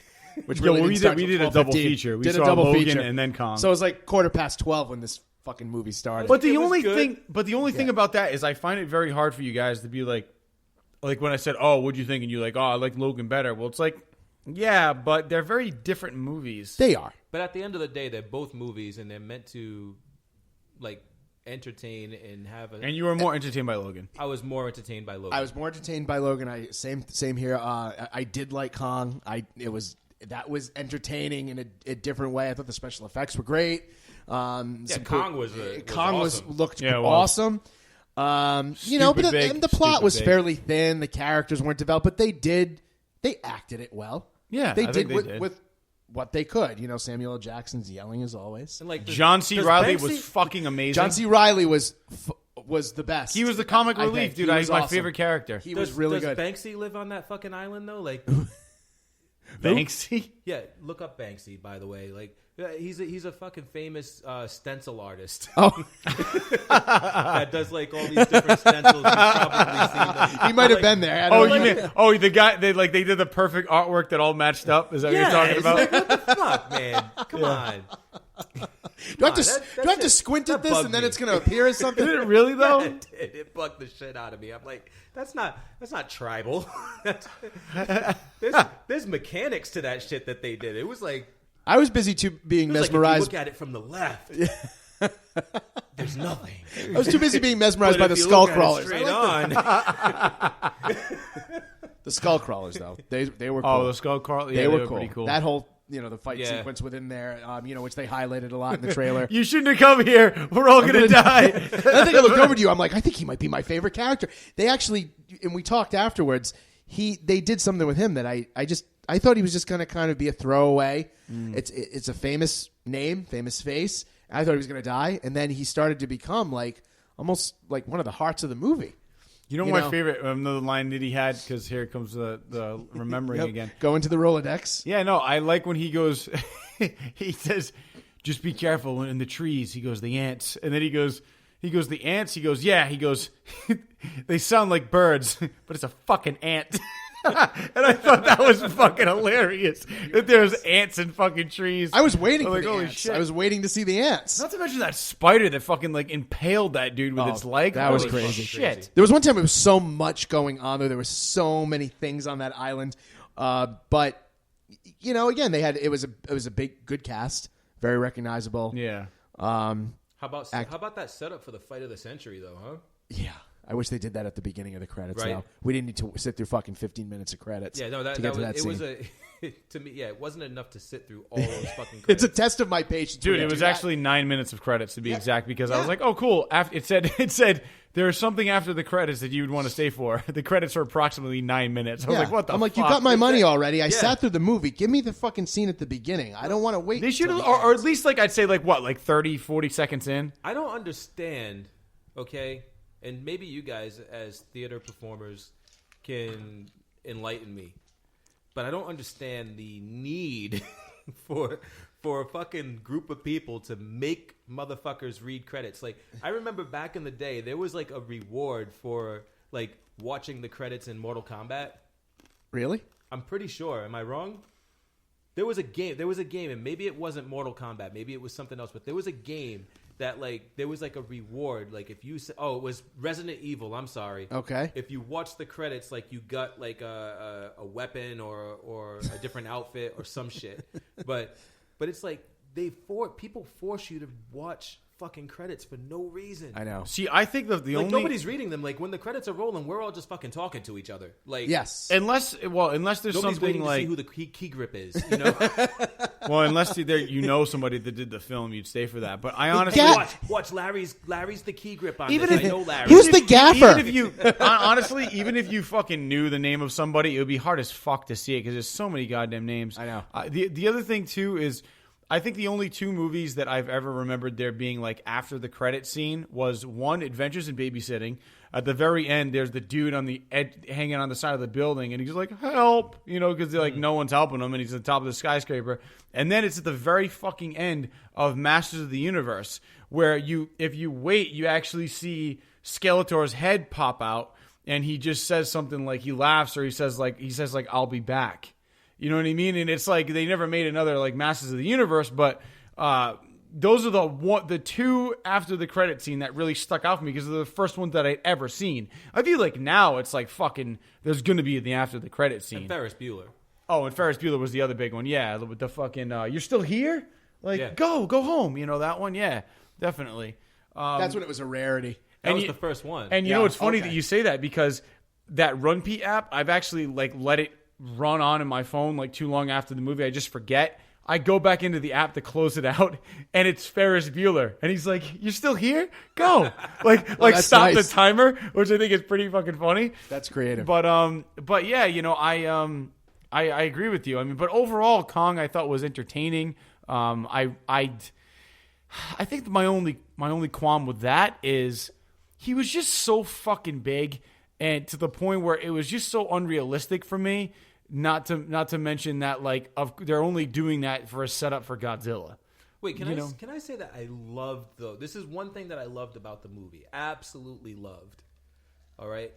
which really we did a double feature. We saw Logan and then Kong. So it was like 12:15 when this fucking movie started. But the only thing about that is I find it very hard for you guys to be like when I said, "Oh, what'd you think?" and you're like, "Oh, I like Logan better." Well, it's like, yeah, but they're very different movies. They are. But at the end of the day, they're both movies, and they're meant to, entertain and have a. And you were more entertained by Logan. I was more entertained by Logan. I was more entertained by Logan. Same here. I did like Kong. That was entertaining in a different way. I thought the special effects were great. Kong was awesome. Looked Yeah, it was. awesome. But big, the plot stupid was big. fairly thin. The characters weren't developed, but they acted it well. Yeah, they I did think they did. with what they could. Samuel L. Jackson's yelling as always. And like John C. does Riley Banksy- was fucking amazing. John C. Riley was the best. He was the comic I relief, think. dude. He He's was my awesome. favorite character. He was really does good. Banksy live on that fucking island though? Like, Banksy. yeah, look up Banksy. By the way, like he's a fucking famous stencil artist Oh, that does like all these different stencils. You've probably seen them. he might have Like, been there. I Oh, don't you know. mean the guy? They did the perfect artwork that all matched up. Is that what Yeah, you're talking it's about? like, what the fuck, man? Come on. Do I have to, that do I have to shit- squint that at this bugged and then me. it's going to appear as something? Did it really though? It bugged the shit out of me. I'm like, that's not tribal. there's mechanics to that shit that they did. It was like I was busy being it was like if you mesmerized. look at it from the left. There's nothing. I was too busy being mesmerized But by if the you skull look at it crawlers. straight on. The skull crawlers, though, they were cool. Oh, the skull crawl. Yeah, they were pretty cool. That whole the fight Yeah. sequence within there, which they highlighted a lot in the trailer. You shouldn't have come here. We're all gonna die. I think I looked over to you. I'm like, I think he might be my favorite character. They actually, and we talked afterwards. They did something with him that I thought he was just going to kind of be a throwaway. It's a famous name, famous face. I thought he was going to die, and then he started to become almost like one of the hearts of the movie. You know my favorite another line that he had, because here comes the remembering Yep. again. Go into the Rolodex. Yeah, no, I like when he goes. He says, "Just be careful in the trees." He goes, "The ants," and then he goes, "The ants." He goes, "Yeah." He goes, "They sound like birds, but it's a fucking ant." And I thought that was fucking hilarious that there's ants in fucking trees. I was waiting I'm for like, the holy ants. shit. I was waiting to see the ants. Not to mention that spider that fucking impaled that dude with its leg. that was Holy crazy. Shit. There was one time there was so much going on there. There were so many things on that island. But again, it was a big, good cast, very recognizable. Yeah. How about that setup for the fight of the century though, huh? Yeah. I wish they did that at the beginning of the credits. Right. Though. We didn't need to sit through fucking 15 minutes of credits. Yeah, no, to get to that scene. to me, yeah, it wasn't enough to sit through all those fucking It's credits. a test of my patience. Dude, when I it do was that. actually 9 minutes of credits to be exact, because I was like, "Oh, cool." It said there is something after the credits that you would want to stay for. The credits are approximately 9 minutes. I was like, "What the?" I'm like, fuck? you got my money already. I sat through the movie. Give me the fucking scene at the beginning. I don't want to wait. They should till have, the or end. at least I'd say 30, 40 seconds in. I don't understand, okay? And maybe you guys as theater performers can enlighten me. But I don't understand the need for a fucking group of people to make motherfuckers read credits. Like, I remember back in the day, there was a reward for watching the credits in Mortal Kombat. Really? I'm pretty sure. Am I wrong? There was a game, and maybe it wasn't Mortal Kombat. Maybe it was something else. But there was a game that there was a reward. If you it was Resident Evil. I'm sorry. Okay. If you watch the credits, you got a weapon or a different outfit or some shit. But it's people force you to watch fucking credits for no reason. I know. See, I think the only nobody's reading them. When the credits are rolling, we're all just fucking talking to each other. Yes. unless there's Nobody's something waiting to see who the key grip is. unless somebody that did the film, you'd stay for that. But I honestly Watch Larry's the key grip on Even this. if- I know Larry. Who's the gaffer? Even if you fucking knew the name of somebody, it would be hard as fuck to see it because there's so many goddamn names. I know. The other thing too is, I think the only two movies that I've ever remembered there being after the credit scene was one, Adventures in Babysitting. At the very end, there's the dude on the edge, hanging on the side of the building, and he's like, "Help!" Because no one's helping him, and he's at the top of the skyscraper. And then it's at the very fucking end of Masters of the Universe, where if you wait, you actually see Skeletor's head pop out, and he just says something he laughs, or he says "I'll be back." You know what I mean? And it's they never made another Masters of the Universe, but those are the two after the credit scene that really stuck out for me because they're the first ones that I'd ever seen. I feel now it's fucking there's going to be the after the credit scene. And Ferris Bueller. Oh, and Ferris Bueller was the other big one. Yeah, with the fucking you're still here? Yeah. Go home. That one. Yeah, definitely. That's when it was a rarity. That was you- the first one. And you Yeah, know, it's funny okay. that you say that because that Run Pete app, I've actually like let it run on in my phone like too long after the movie. I just forget. I go back into the app to close it out, and it's Ferris Bueller, and he's like, "You're still here? Go!" like that's stop nice. the timer, which I think is pretty fucking funny. That's creative. But yeah, you know, I agree with you. I mean, but overall, Kong I thought was entertaining. I think my only qualm with that is he was just so fucking big, and to the point where it was just so unrealistic for me. Not to mention that like they're only doing that for a setup for Godzilla. Wait, can I say that I loved though? This is one thing that I loved about the movie. Absolutely loved. All right.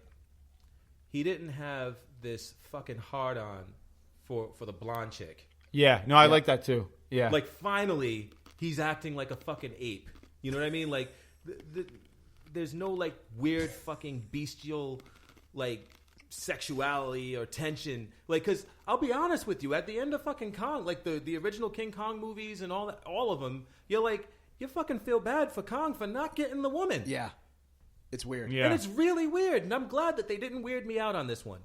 He didn't have this fucking hard on for the blonde chick. Yeah, no, I like that too. Yeah, Like finally, he's acting like a fucking ape. You know what I mean? Like there's no like weird fucking bestial like sexuality or tension, like, because I'll be honest with you, at the end of fucking Kong, like the original King Kong movies and all of them, you're like, you fucking feel bad for Kong for not getting the woman. Yeah. It's weird. yeah. And it's really weird, and I'm glad that they didn't weird me out on this one.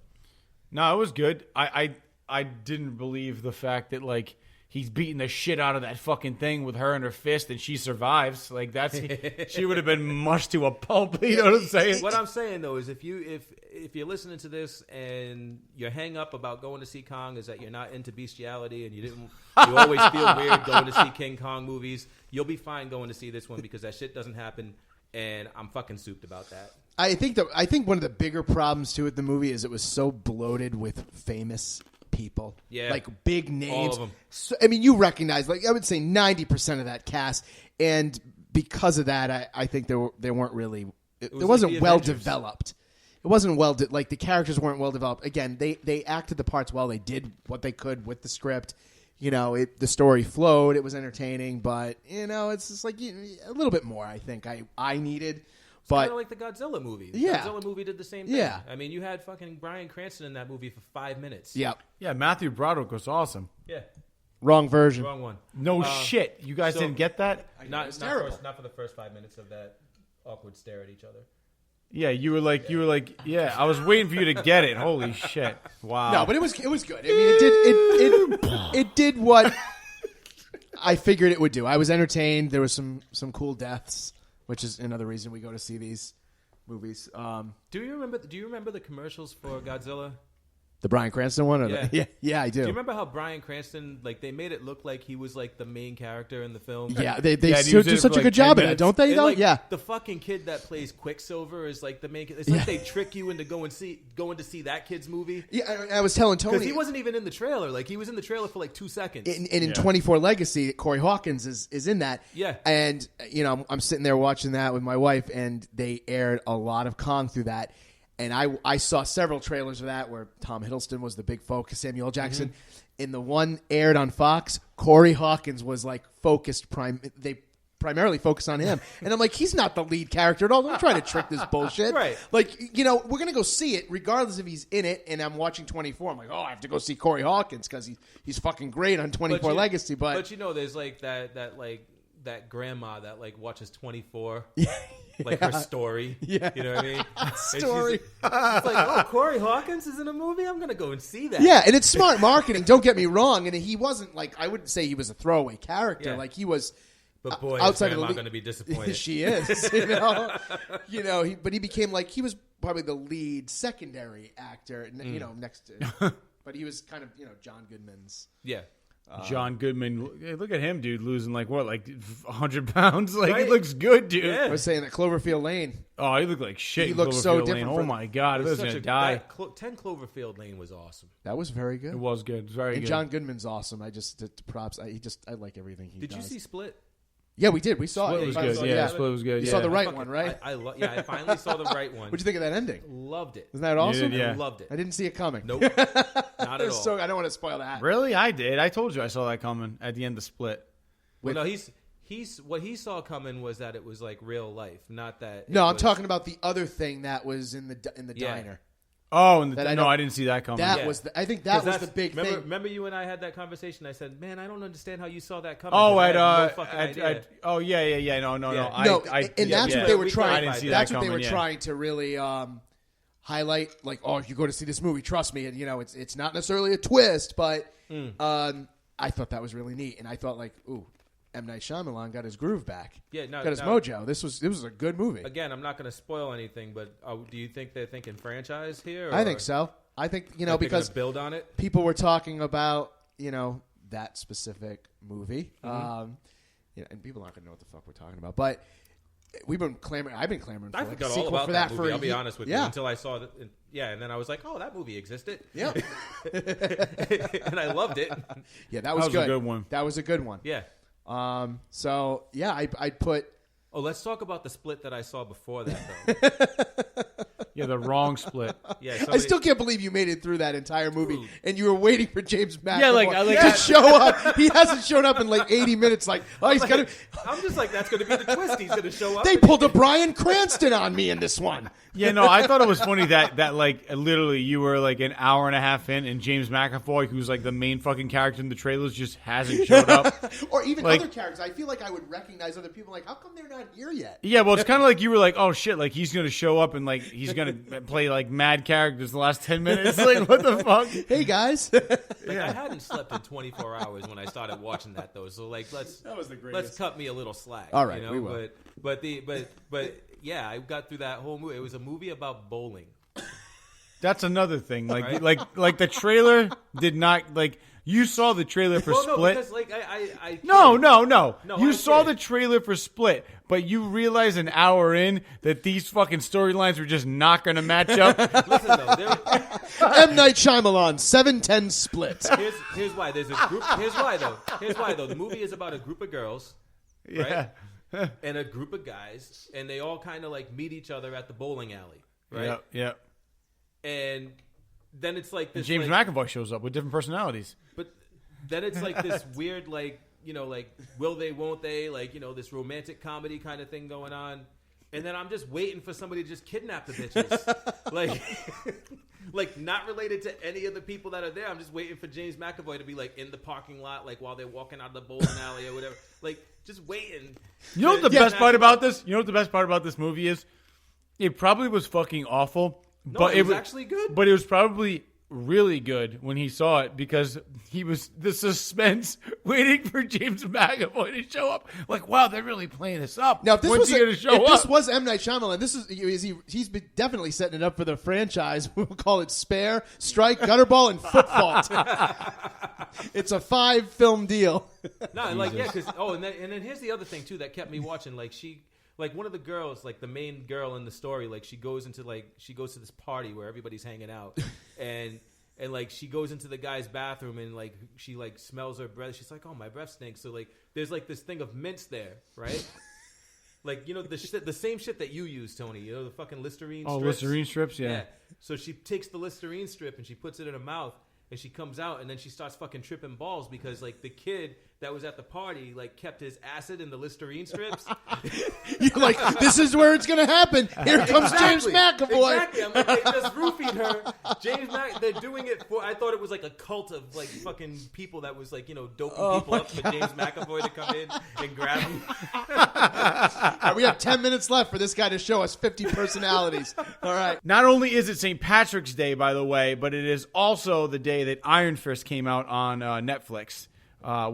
No, it was good. I didn't believe the fact that like he's beating the shit out of that fucking thing with her in her fist and she survives. Like that's she would have been mushed to a pulp. You know what I'm saying? What I'm saying though is if you're listening to this and your hang up about going to see Kong is that you're not into bestiality and you always feel weird going to see King Kong movies, you'll be fine going to see this one because that shit doesn't happen, and I'm fucking souped about that. I think one of the bigger problems too with the movie is it was so bloated with famous people. Yeah. Like big names. All of them. So, I mean, you recognize, like, I would say 90% of that cast. And because of that, I think they weren't really, it was wasn't like the well Avengers. developed. It wasn't well, like the characters weren't well developed. Again, they acted the parts well. They did what they could with the script. You know, the story flowed. It was entertaining, but, you know, it's just like a little bit more, I think I needed. Kind But of like the Godzilla movie. The Yeah. Godzilla movie did the same thing. Yeah. I mean, you had fucking Bryan Cranston in that movie for 5 minutes. yeah, Yeah, Matthew Broderick was awesome. Yeah. wrong version. Wrong one. No shit. You guys so- didn't get that? Not terrible. not for the first 5 minutes of that awkward stare at each other. Yeah, you were like, yeah. I was waiting for you to get it. Holy shit! Wow. No, but it was good. I mean, it did what I figured it would do. I was entertained. There was some cool deaths, which is another reason we go to see these movies. Do you remember the commercials for Godzilla? The Bryan Cranston one? Or Yeah. yeah, I do. Do you remember how Bryan Cranston, like, they made it look like he was like the main character in the film? Yeah, they Yeah, and he was in do it such for a good like job 10 at it, don't they? And, Though? like, Yeah. the fucking kid that plays Quicksilver is like the main. It's like they trick you into going to see that kid's movie Yeah, I was telling Tony because he wasn't even in the trailer. Like, he was in the trailer for like 2 seconds. in 24 Legacy, Corey Hawkins is in that. Yeah. And, you know, I'm sitting there watching that with my wife, and they aired a lot of Kong through that. And I saw several trailers of that where Tom Hiddleston was the big focus, Samuel L. Jackson. In the one aired on Fox, Corey Hawkins was like they primarily focused on him. And I'm like, he's not the lead character at all. Don't try to trick this bullshit. Right. Like, you know, we're going to go see it regardless if he's in it. And I'm watching 24. I'm like, oh, I have to go see Corey Hawkins because he's fucking great on 24 Legacy. But you know, there's like that grandma that like watches 24. Like her story. Yeah. You know what I mean? Story. It's like, oh, Corey Hawkins is in a movie? I'm going to go and see that. Yeah, and it's smart marketing. Don't get me wrong. And he wasn't like, I wouldn't say he was a throwaway character. Yeah. Like he was. But boy, outside is of the grandma going to be disappointed. She is. You know. But he became like he was probably the lead secondary actor. You know, next to. But he was kind of John Goodman's. Yeah. John Goodman. Hey, look at him, dude, losing like 100 pounds. Like Right? he looks good, dude. Yeah. I was saying that Cloverfield Lane. Oh, he looked like shit. He in looked so Cloverfield different Lane. Oh from- my god, I was gonna die. 10 Cloverfield Lane was awesome. That was very good. It was good. It was very And good. John Goodman's awesome. I just props. I like everything he Did does. you see Split? Yeah, we did. We saw Split it. was you good. saw Yeah, it. Split was good. You yeah. saw the right Fucking- one, right? I finally saw the right one. What'd you think of that ending? Loved it. Isn't that awesome? did, yeah. Loved it. I didn't see it coming. Nope. Not at all. So I don't want to spoil that. Really, I did. I told you I saw that coming at the end of Split. Well, no, he's what he saw coming was that it was like real life, not that. No, I'm was- talking about the other thing that was in the Yeah. diner. Oh, I didn't see that coming. That was I think that was the big thing. Remember you and I had that conversation? I said, "Man, I don't understand how you saw that coming." Oh, I had no fucking idea. yeah. No. And that's what they were trying. I didn't see That's that what they coming, were trying to really highlight. Like, oh, if you go to see this movie, trust me. And it's not necessarily a twist, but I thought that was really neat. And I thought like, ooh, M. Night Shyamalan got his groove back. Yeah, got his mojo. This was a good movie. Again, I'm not going to spoil anything, but do you think they're thinking franchise here? Or I think so. I think because build on it. People were talking about that specific movie, and people aren't gonna know what the fuck we're talking about. But we've been clamoring. I've been clamoring for I a forgot all sequel about for that that. movie. For I'll be honest with you. Yeah. Until I saw it, and then I was like, "Oh, that movie existed." Yeah, and I loved it. Yeah, that was a good one. That was a good one. Yeah. So yeah, I'd put. Oh, let's talk about the split that I saw before that, though. Yeah, the wrong split. Yeah, I still can't believe you made it through that entire movie, and you were waiting for James McAvoy to show up. He hasn't shown up in like 80 minutes. Like, oh, he's gonna. I'm just like, that's going to be the twist. He's going to show up. They pulled a Bryan Cranston on me in this one. Yeah, no, I thought it was funny that like literally you were like an hour and a half in, and James McAvoy, who's like the main fucking character in the trailers, just hasn't showed up. Or even like, other characters. I feel like I would recognize other people. Like, how come they're not here yet? Yeah, well, it's kind of like you were like, oh shit, like he's gonna show up and like he's gonna play like mad characters the last 10 minutes. Like, what the fuck? Hey guys. I hadn't slept in 24 hours when I started watching that though. So like, that was the greatest. Let's cut me a little slack. All right, we will. But yeah, I got through that whole movie. It was a movie about bowling. That's another thing. Like, Right? like the trailer did not like. You saw the trailer for Split. No, because like I No. You I saw kid. the trailer for Split, but you realized an hour in that these fucking storylines were just not going to match up. Listen though, M. Night Shyamalan, 7-10 split. here's why. There's a group. Here's why though. The movie is about a group of girls, right? Yeah. And a group of guys, and they all kind of like meet each other at the bowling alley, right? Yeah. And then it's like this. And James like, McAvoy shows up with different personalities. But then it's like this weird, like, like, will they, won't they? Like, this romantic comedy kind of thing going on. And then I'm just waiting for somebody to just kidnap the bitches. like, not related to any of the people that are there. I'm just waiting for James McAvoy to be, like, in the parking lot, like, while they're walking out of the bowling alley or whatever. Like, just waiting. You know what the best part about this? You know what the best part about this movie is? It probably was fucking awful. No, but it was actually good. But it was probably really good when he saw it because he was the suspense waiting for James McAvoy to show up. Like, wow, they're really playing this up. Now, if this When's he gonna show up? this was M. Night Shyamalan, he's been definitely setting it up for the franchise. We'll call it Spare, Strike, Gutterball, and Foot Fault. It's a 5-film deal. No, like, yeah, because, and then here's the other thing, too, that kept me watching. Like, one of the girls, like, the main girl in the story, like, she goes to this party where everybody's hanging out, and like, she goes into the guy's bathroom, and, like, she, like, smells her breath. She's like, oh, my breath stinks. So, like, there's, like, this thing of mints there, right? Like, the same shit that you use, Tony. The fucking Listerine strips. Oh, Listerine strips, yeah. So she takes the Listerine strip, and she puts it in her mouth, and she comes out, and then she starts fucking tripping balls because, like, the kid that was at the party, like, kept his acid in the Listerine strips. You're like, this is where it's going to happen. Here comes James McAvoy. Exactly. I'm like, they just roofied her. They're doing it for, I thought it was like a cult of, like, fucking people that was, like, doping people up for James McAvoy to come in and grab him. All right, we have 10 minutes left for this guy to show us 50 personalities. All right. Not only is it St. Patrick's Day, by the way, but it is also the day that Iron Fist came out on Netflix,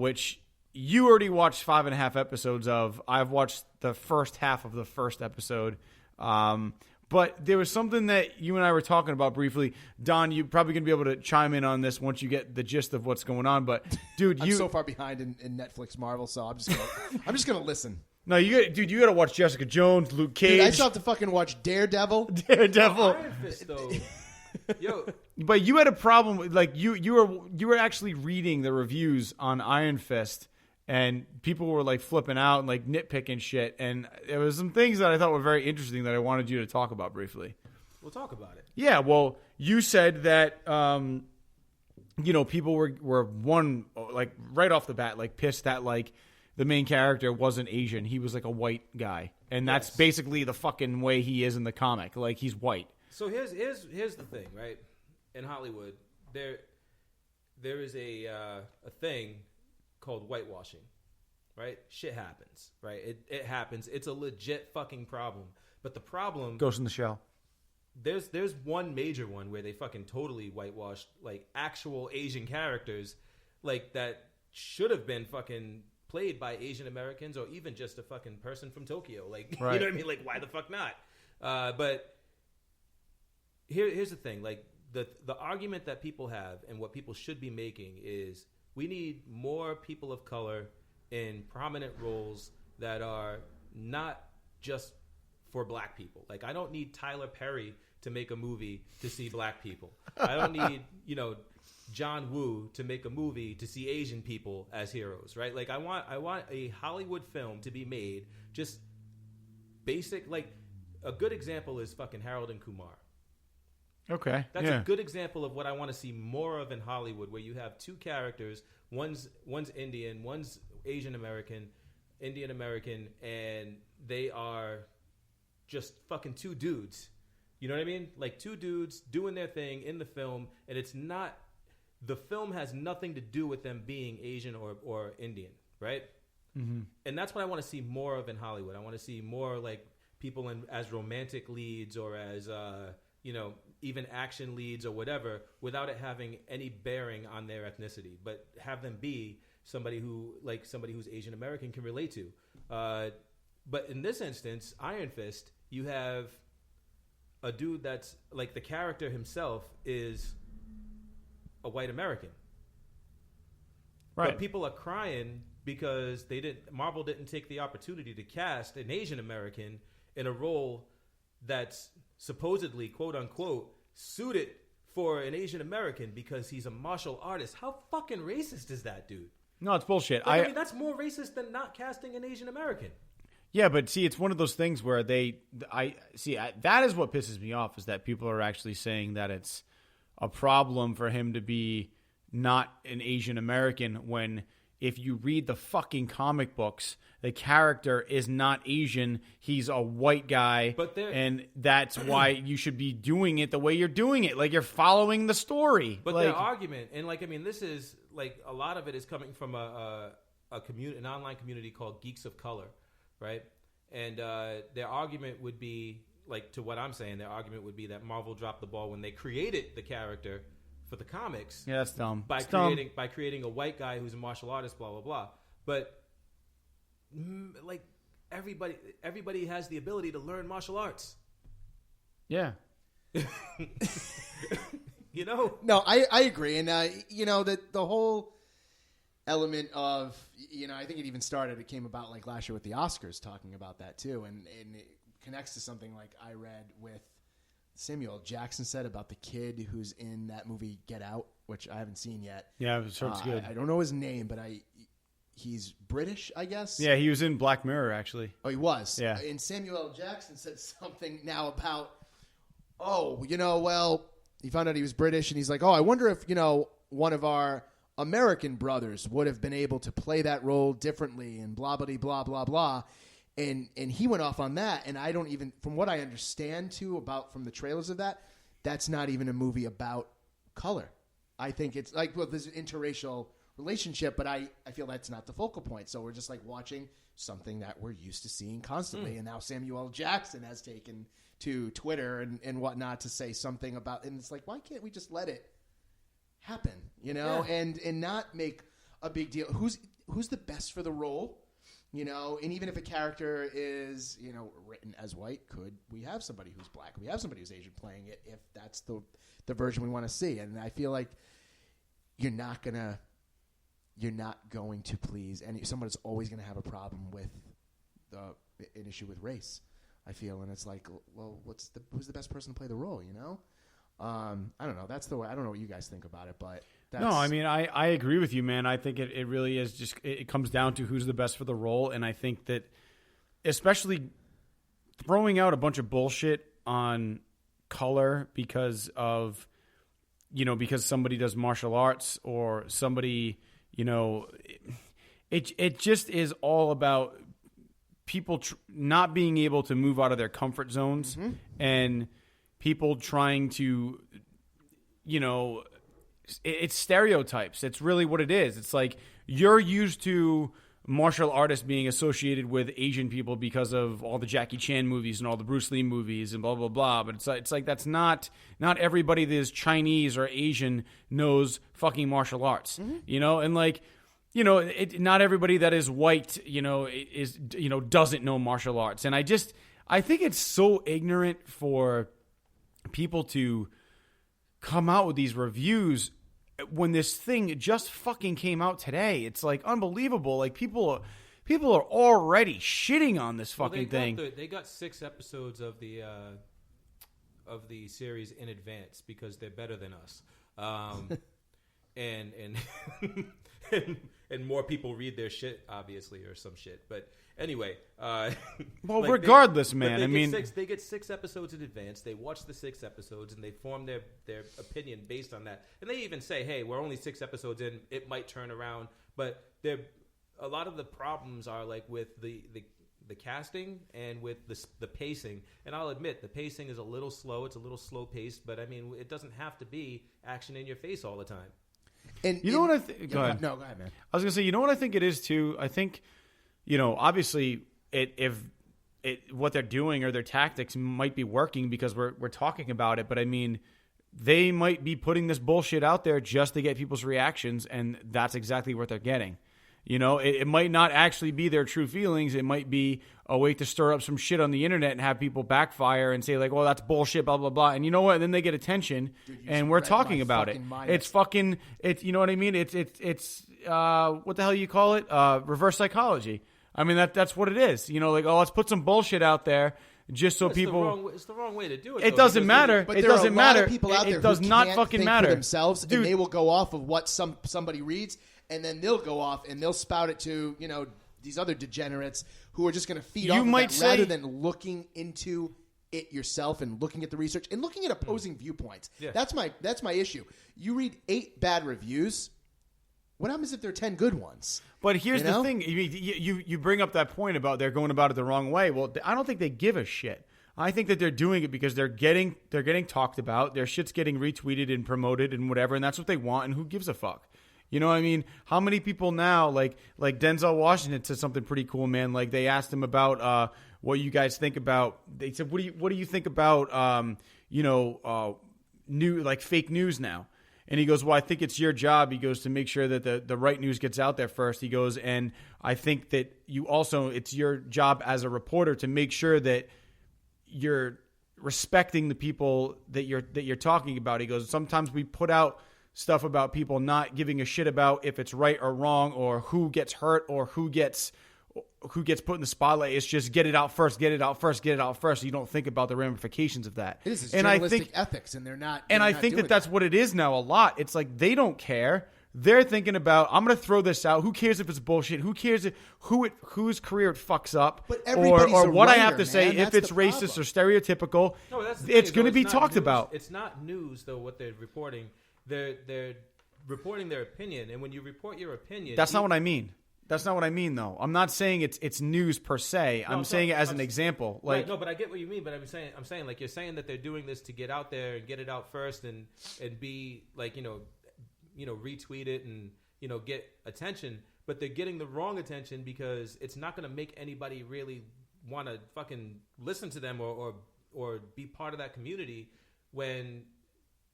which you already watched 5.5 episodes of. I've watched the first half of the first episode. But there was something that you and I were talking about briefly. Don, you're probably going to be able to chime in on this once you get the gist of what's going on. But, dude, I'm so far behind in Netflix Marvel, so I'm just gonna listen. No, you got to watch Jessica Jones, Luke Cage. Dude, I still have to fucking watch Daredevil. Iron Fist, though. Yo. But you had a problem. Like you were actually reading the reviews on Iron Fist, and people were like flipping out and like nitpicking shit. And there was some things that I thought were very interesting that I wanted you to talk about briefly. We'll talk about it. Yeah, well, you said that people were one, like, right off the bat, like, pissed that, like, the main character wasn't Asian. He was like a white guy, and that's basically the fucking way he is in the comic. Like, he's white. So here's the thing, right? In Hollywood, there is a thing called whitewashing, right? Shit happens, right? It happens. It's a legit fucking problem. But the problem Ghost in the Shell. There's one major one where they fucking totally whitewashed like actual Asian characters, like that should have been fucking played by Asian Americans or even just a fucking person from Tokyo. Like, right. You know what I mean? Like, why the fuck not? But here's the thing. Like, the argument that people have and what people should be making is we need more people of color in prominent roles that are not just for black people. Like, I don't need Tyler Perry to make a movie to see black people. I don't need, John Woo to make a movie to see Asian people as heroes, right? Like, I want a Hollywood film to be made just basic. Like, a good example is fucking Harold and Kumar. Okay. That's a good example of what I want to see more of in Hollywood, where you have two characters, one's Indian, one's Asian American, Indian American, and they are just fucking two dudes. You know what I mean? Like two dudes doing their thing in the film, and it's not, the film has nothing to do with them being Asian or Indian, right? Mm-hmm. And that's what I want to see more of in Hollywood. I want to see more like people as romantic leads or as, even action leads or whatever, without it having any bearing on their ethnicity, but have them be somebody who's Asian American can relate to. But in this instance, Iron Fist, you have a dude that's like, the character himself is a white American. Right. But people are crying because Marvel didn't take the opportunity to cast an Asian American in a role that's supposedly, quote unquote, suited for an Asian American because he's a martial artist. How fucking racist is that, dude? No, it's bullshit. Like, I mean, that's more racist than not casting an Asian American. Yeah, but see, it's one of those things where that is what pisses me off, is that people are actually saying that it's a problem for him to be not an Asian American when, if you read the fucking comic books, the character is not Asian. He's a white guy. And that's why you should be doing it the way you're doing it. Like, you're following the story. But their argument, and like, I mean, this is like, a lot of it is coming from an online community called Geeks of Color, right? And their argument would be, like, to what I'm saying, their argument would be that Marvel dropped the ball when they created the character for the comics. Yeah, that's dumb. By creating a white guy who's a martial artist, blah blah blah. But like, everybody has the ability to learn martial arts. Yeah. No, I agree, and the whole element of, I think it even started. It came about like last year with the Oscars, talking about that too, and it connects to something like I read with Samuel L. Jackson said about the kid who's in that movie Get Out, which I haven't seen yet. Yeah, it sounds good. I don't know his name, but he's British, I guess. Yeah, he was in Black Mirror, actually. Oh, he was? Yeah. And Samuel L. Jackson said something now about, he found out he was British, and he's like, I wonder if, one of our American brothers would have been able to play that role differently, and blah, blah, blah, blah, blah. And he went off on that, and I don't even, from what I understand too from the trailers of that, that's not even a movie about color. I think it's like, there's an interracial relationship, but I feel that's not the focal point. So we're just like watching something that we're used to seeing constantly. And now Samuel L. Jackson has taken to Twitter and whatnot to say something about, and it's like, why can't we just let it happen, Yeah. and not make a big deal? Who's the best for the role? And even if a character is, written as white, could we have somebody who's black? We have somebody who's Asian playing it, if that's the version we want to see. And I feel like you're not going to please someone is always going to have a problem with an issue with race, I feel. And it's like, well, who's the best person to play the role, I don't know. That's the way. I don't know what you guys think about it, but that's... No, I mean, I agree with you, man. I think it really is just, it comes down to who's the best for the role. And I think that, especially throwing out a bunch of bullshit on color because of, because somebody does martial arts or somebody, it just is all about people not being able to move out of their comfort zones. Mm-hmm. And people trying to, it's stereotypes. It's really what it is. It's like you're used to martial artists being associated with Asian people because of all the Jackie Chan movies and all the Bruce Lee movies and blah, blah, blah. But it's like that's not everybody that is Chinese or Asian knows fucking martial arts, and like, not everybody that is white, doesn't know martial arts. And I think it's so ignorant for people to come out with these reviews when this thing just fucking came out today. It's like unbelievable. Like people are already shitting on this fucking thing. They got 6 episodes of the series in advance because they're better than us. And and more people read their shit, obviously, or some shit. But anyway, well, regardless, man. They get 6 episodes in advance. They watch the 6 episodes and they form their opinion based on that. And they even say, "Hey, we're only 6 episodes in. It might turn around." But a lot of the problems are like with the casting and with the pacing. And I'll admit the pacing is a little slow. It's a little slow paced. But I mean, it doesn't have to be action in your face all the time. And you know what I think? Go ahead. No, go ahead, man. I was gonna say, you know what I think it is too. I think, obviously, what they're doing or their tactics might be working because we're talking about it. But I mean, they might be putting this bullshit out there just to get people's reactions, and that's exactly what they're getting. It might not actually be their true feelings. It might be a way to stir up some shit on the internet and have people backfire and say like, well, that's bullshit, blah, blah, blah. And you know what? And then they get attention. Dude, and we're talking about it. It's you know what I mean? It's what the hell you call it? Reverse psychology. I mean, that's what it is. Like, oh, let's put some bullshit out there just so people. It's the wrong way to do it. It doesn't matter. But it there doesn't are a lot matter. of people out there it does who not can't fucking think matter for themselves, dude. And they will go off of what somebody reads. And then they'll go off and they'll spout it to, these other degenerates who are just going to feed off of that rather than looking into it yourself and looking at the research and looking at opposing viewpoints. Yeah. That's my issue. You read 8 bad reviews. What happens if there are 10 good ones? But here's the thing. You bring up that point about they're going about it the wrong way. Well, I don't think they give a shit. I think that they're doing it because they're getting talked about. Their shit's getting retweeted and promoted and whatever, and that's what they want, and who gives a fuck? You know what I mean? How many people now, like Denzel Washington said something pretty cool, man. Like they asked him about what you guys think about. They said, what do you think about new like fake news now? And he goes, well, I think it's your job. He goes, to make sure that the right news gets out there first. He goes, and I think that it's your job as a reporter to make sure that you're respecting the people that you're talking about. He goes, sometimes we put out stuff about people not giving a shit about if it's right or wrong or who gets hurt or who gets put in the spotlight. It's just get it out first. You don't think about the ramifications of that. It is journalistic ethics, and they're not. And I think that's what it is now a lot. It's like they don't care. They're thinking about, I'm going to throw this out. Who cares if it's bullshit? Who cares whose career it fucks up? But everybody's or a what writer, I have to say, man. if That's it's racist or stereotypical, no, that's the it's thing, going to though. be It's not talked news. about. It's not news, though, what they're reporting. They're reporting their opinion, and when you report your opinion, that's not what I mean. That's not what I mean, though. I'm not saying it's news per se. I'm saying it as an example. Like, right, no, but I get what you mean. But I'm saying like you're saying that they're doing this to get out there and get it out first, and be like retweet it and get attention. But they're getting the wrong attention because it's not going to make anybody really want to fucking listen to them or be part of that community when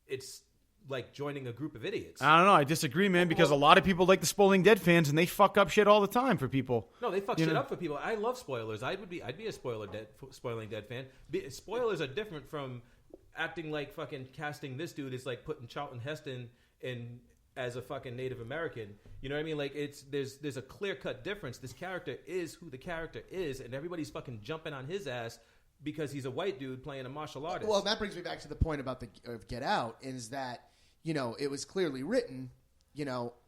it's like joining a group of idiots. I don't know. I disagree, man, because a lot of people like the Spoiling Dead fans, and they fuck up shit all the time for people. No, they fuck shit up for people. I love spoilers. I'd be a Spoiling Dead fan. Spoilers are different from acting like fucking casting this dude is like putting Charlton Heston in as a fucking Native American. You know what I mean? Like there's a clear-cut difference. This character is who the character is, and everybody's fucking jumping on his ass because he's a white dude playing a martial artist. Well, that brings me back to the point about of Get Out, is that it was clearly written,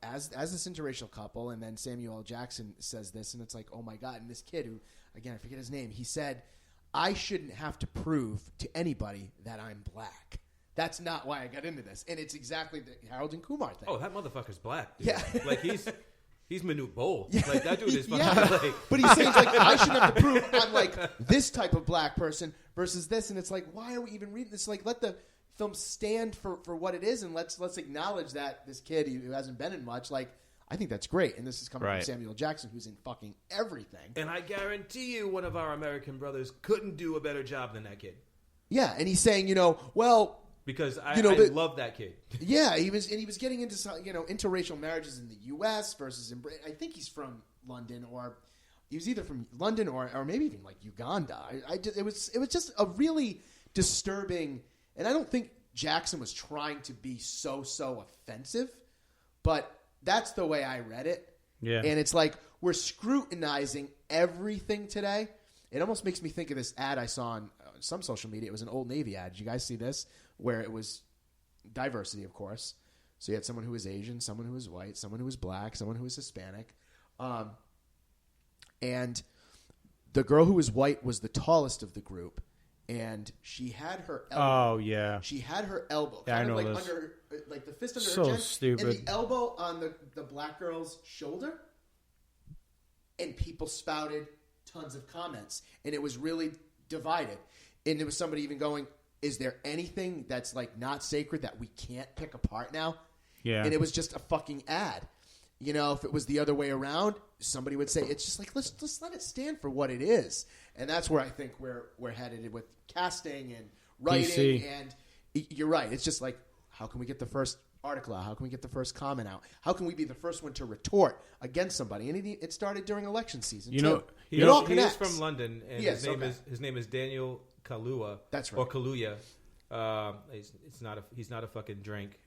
as this interracial couple, and then Samuel L. Jackson says this, and it's like, oh my God. And this kid who, again, I forget his name, he said, I shouldn't have to prove to anybody that I'm black. That's not why I got into this. And it's exactly the Harold and Kumar thing. Oh, that motherfucker's black, dude. Yeah. Like he's He's Manute Bol. Like, that dude is fucking like... But he's saying, like, I shouldn't have to prove I'm, like, this type of black person versus this. And it's like, why are we even reading this? Like, let the film stand for what it is, and let's acknowledge that this kid who hasn't been in much, like, I think that's great. And this is coming from Samuel Jackson, who's in fucking everything. And I guarantee you one of our American brothers couldn't do a better job than that kid. Yeah, and he's saying, well... Because I love that kid. Yeah, he was getting into interracial marriages in the U.S. versus in Britain. I think he's from London, or he was either from London or maybe even like Uganda. It was just a really disturbing, and I don't think Jackson was trying to be so offensive, but that's the way I read it. Yeah, and it's like we're scrutinizing everything today. It almost makes me think of this ad I saw on some social media. It was an Old Navy ad. Did you guys see this? Where it was diversity, of course. So you had someone who was Asian, someone who was white, someone who was black, someone who was Hispanic. And the girl who was white was the tallest of the group. And she had her elbow. Oh, yeah. She had her elbow. Yeah, kind I know of like this. under, like the fist under So her chin. stupid. And the elbow on the black girl's shoulder. And people spouted tons of comments. And it was really divided. And there was somebody even going, is there anything that's like not sacred that we can't pick apart now? Yeah. And it was just a fucking ad. If it was the other way around, somebody would say, it's just like, let's let it stand for what it is. And that's where I think we're headed with casting and writing. DC. And you're right. It's just like, how can we get the first article out? How can we get the first comment out? How can we be the first one to retort against somebody? And it started during election season, too. He It all is connects. from London, and Yes, his name is Daniel Kaluuya. That's right. Or Kaluuya. He's not a fucking drink.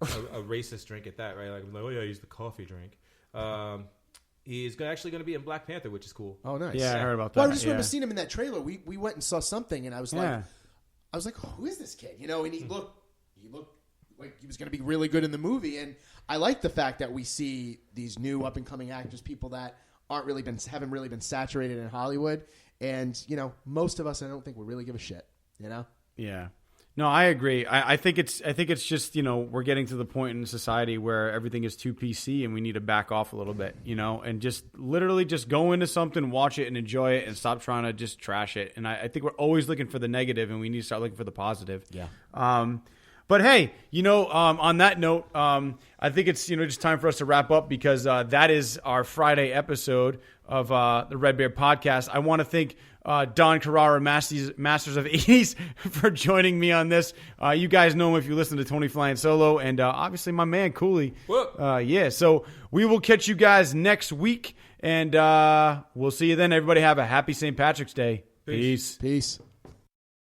A racist drink at that, right? Like, oh yeah, he's the coffee drink. He's actually going to be in Black Panther, which is cool. Oh, nice. Yeah, I heard about that. Well, I just remember seeing him in that trailer. We went and saw something, and I was Yeah. like, who is this kid? And he looked like he was going to be really good in the movie. And I like the fact that we see these new up and coming actors, people that haven't really been saturated in Hollywood. And most of us, I don't think we really give a shit. Yeah. No, I agree. I think it's just, we're getting to the point in society where everything is too PC and we need to back off a little bit, and just literally just go into something, watch it and enjoy it and stop trying to just trash it. And I think we're always looking for the negative and we need to start looking for the positive. Yeah. But hey, on that note, I think it's, just time for us to wrap up because that is our Friday episode of the RedBeard Podcast. I want to thank Don Carrara, Masters of 80s, for joining me on this. You guys know him if you listen to Tony Flying Solo, and obviously my man Cooley. So we will catch you guys next week, and we'll see you then. Everybody have a happy St. Patrick's Day. Peace. Peace.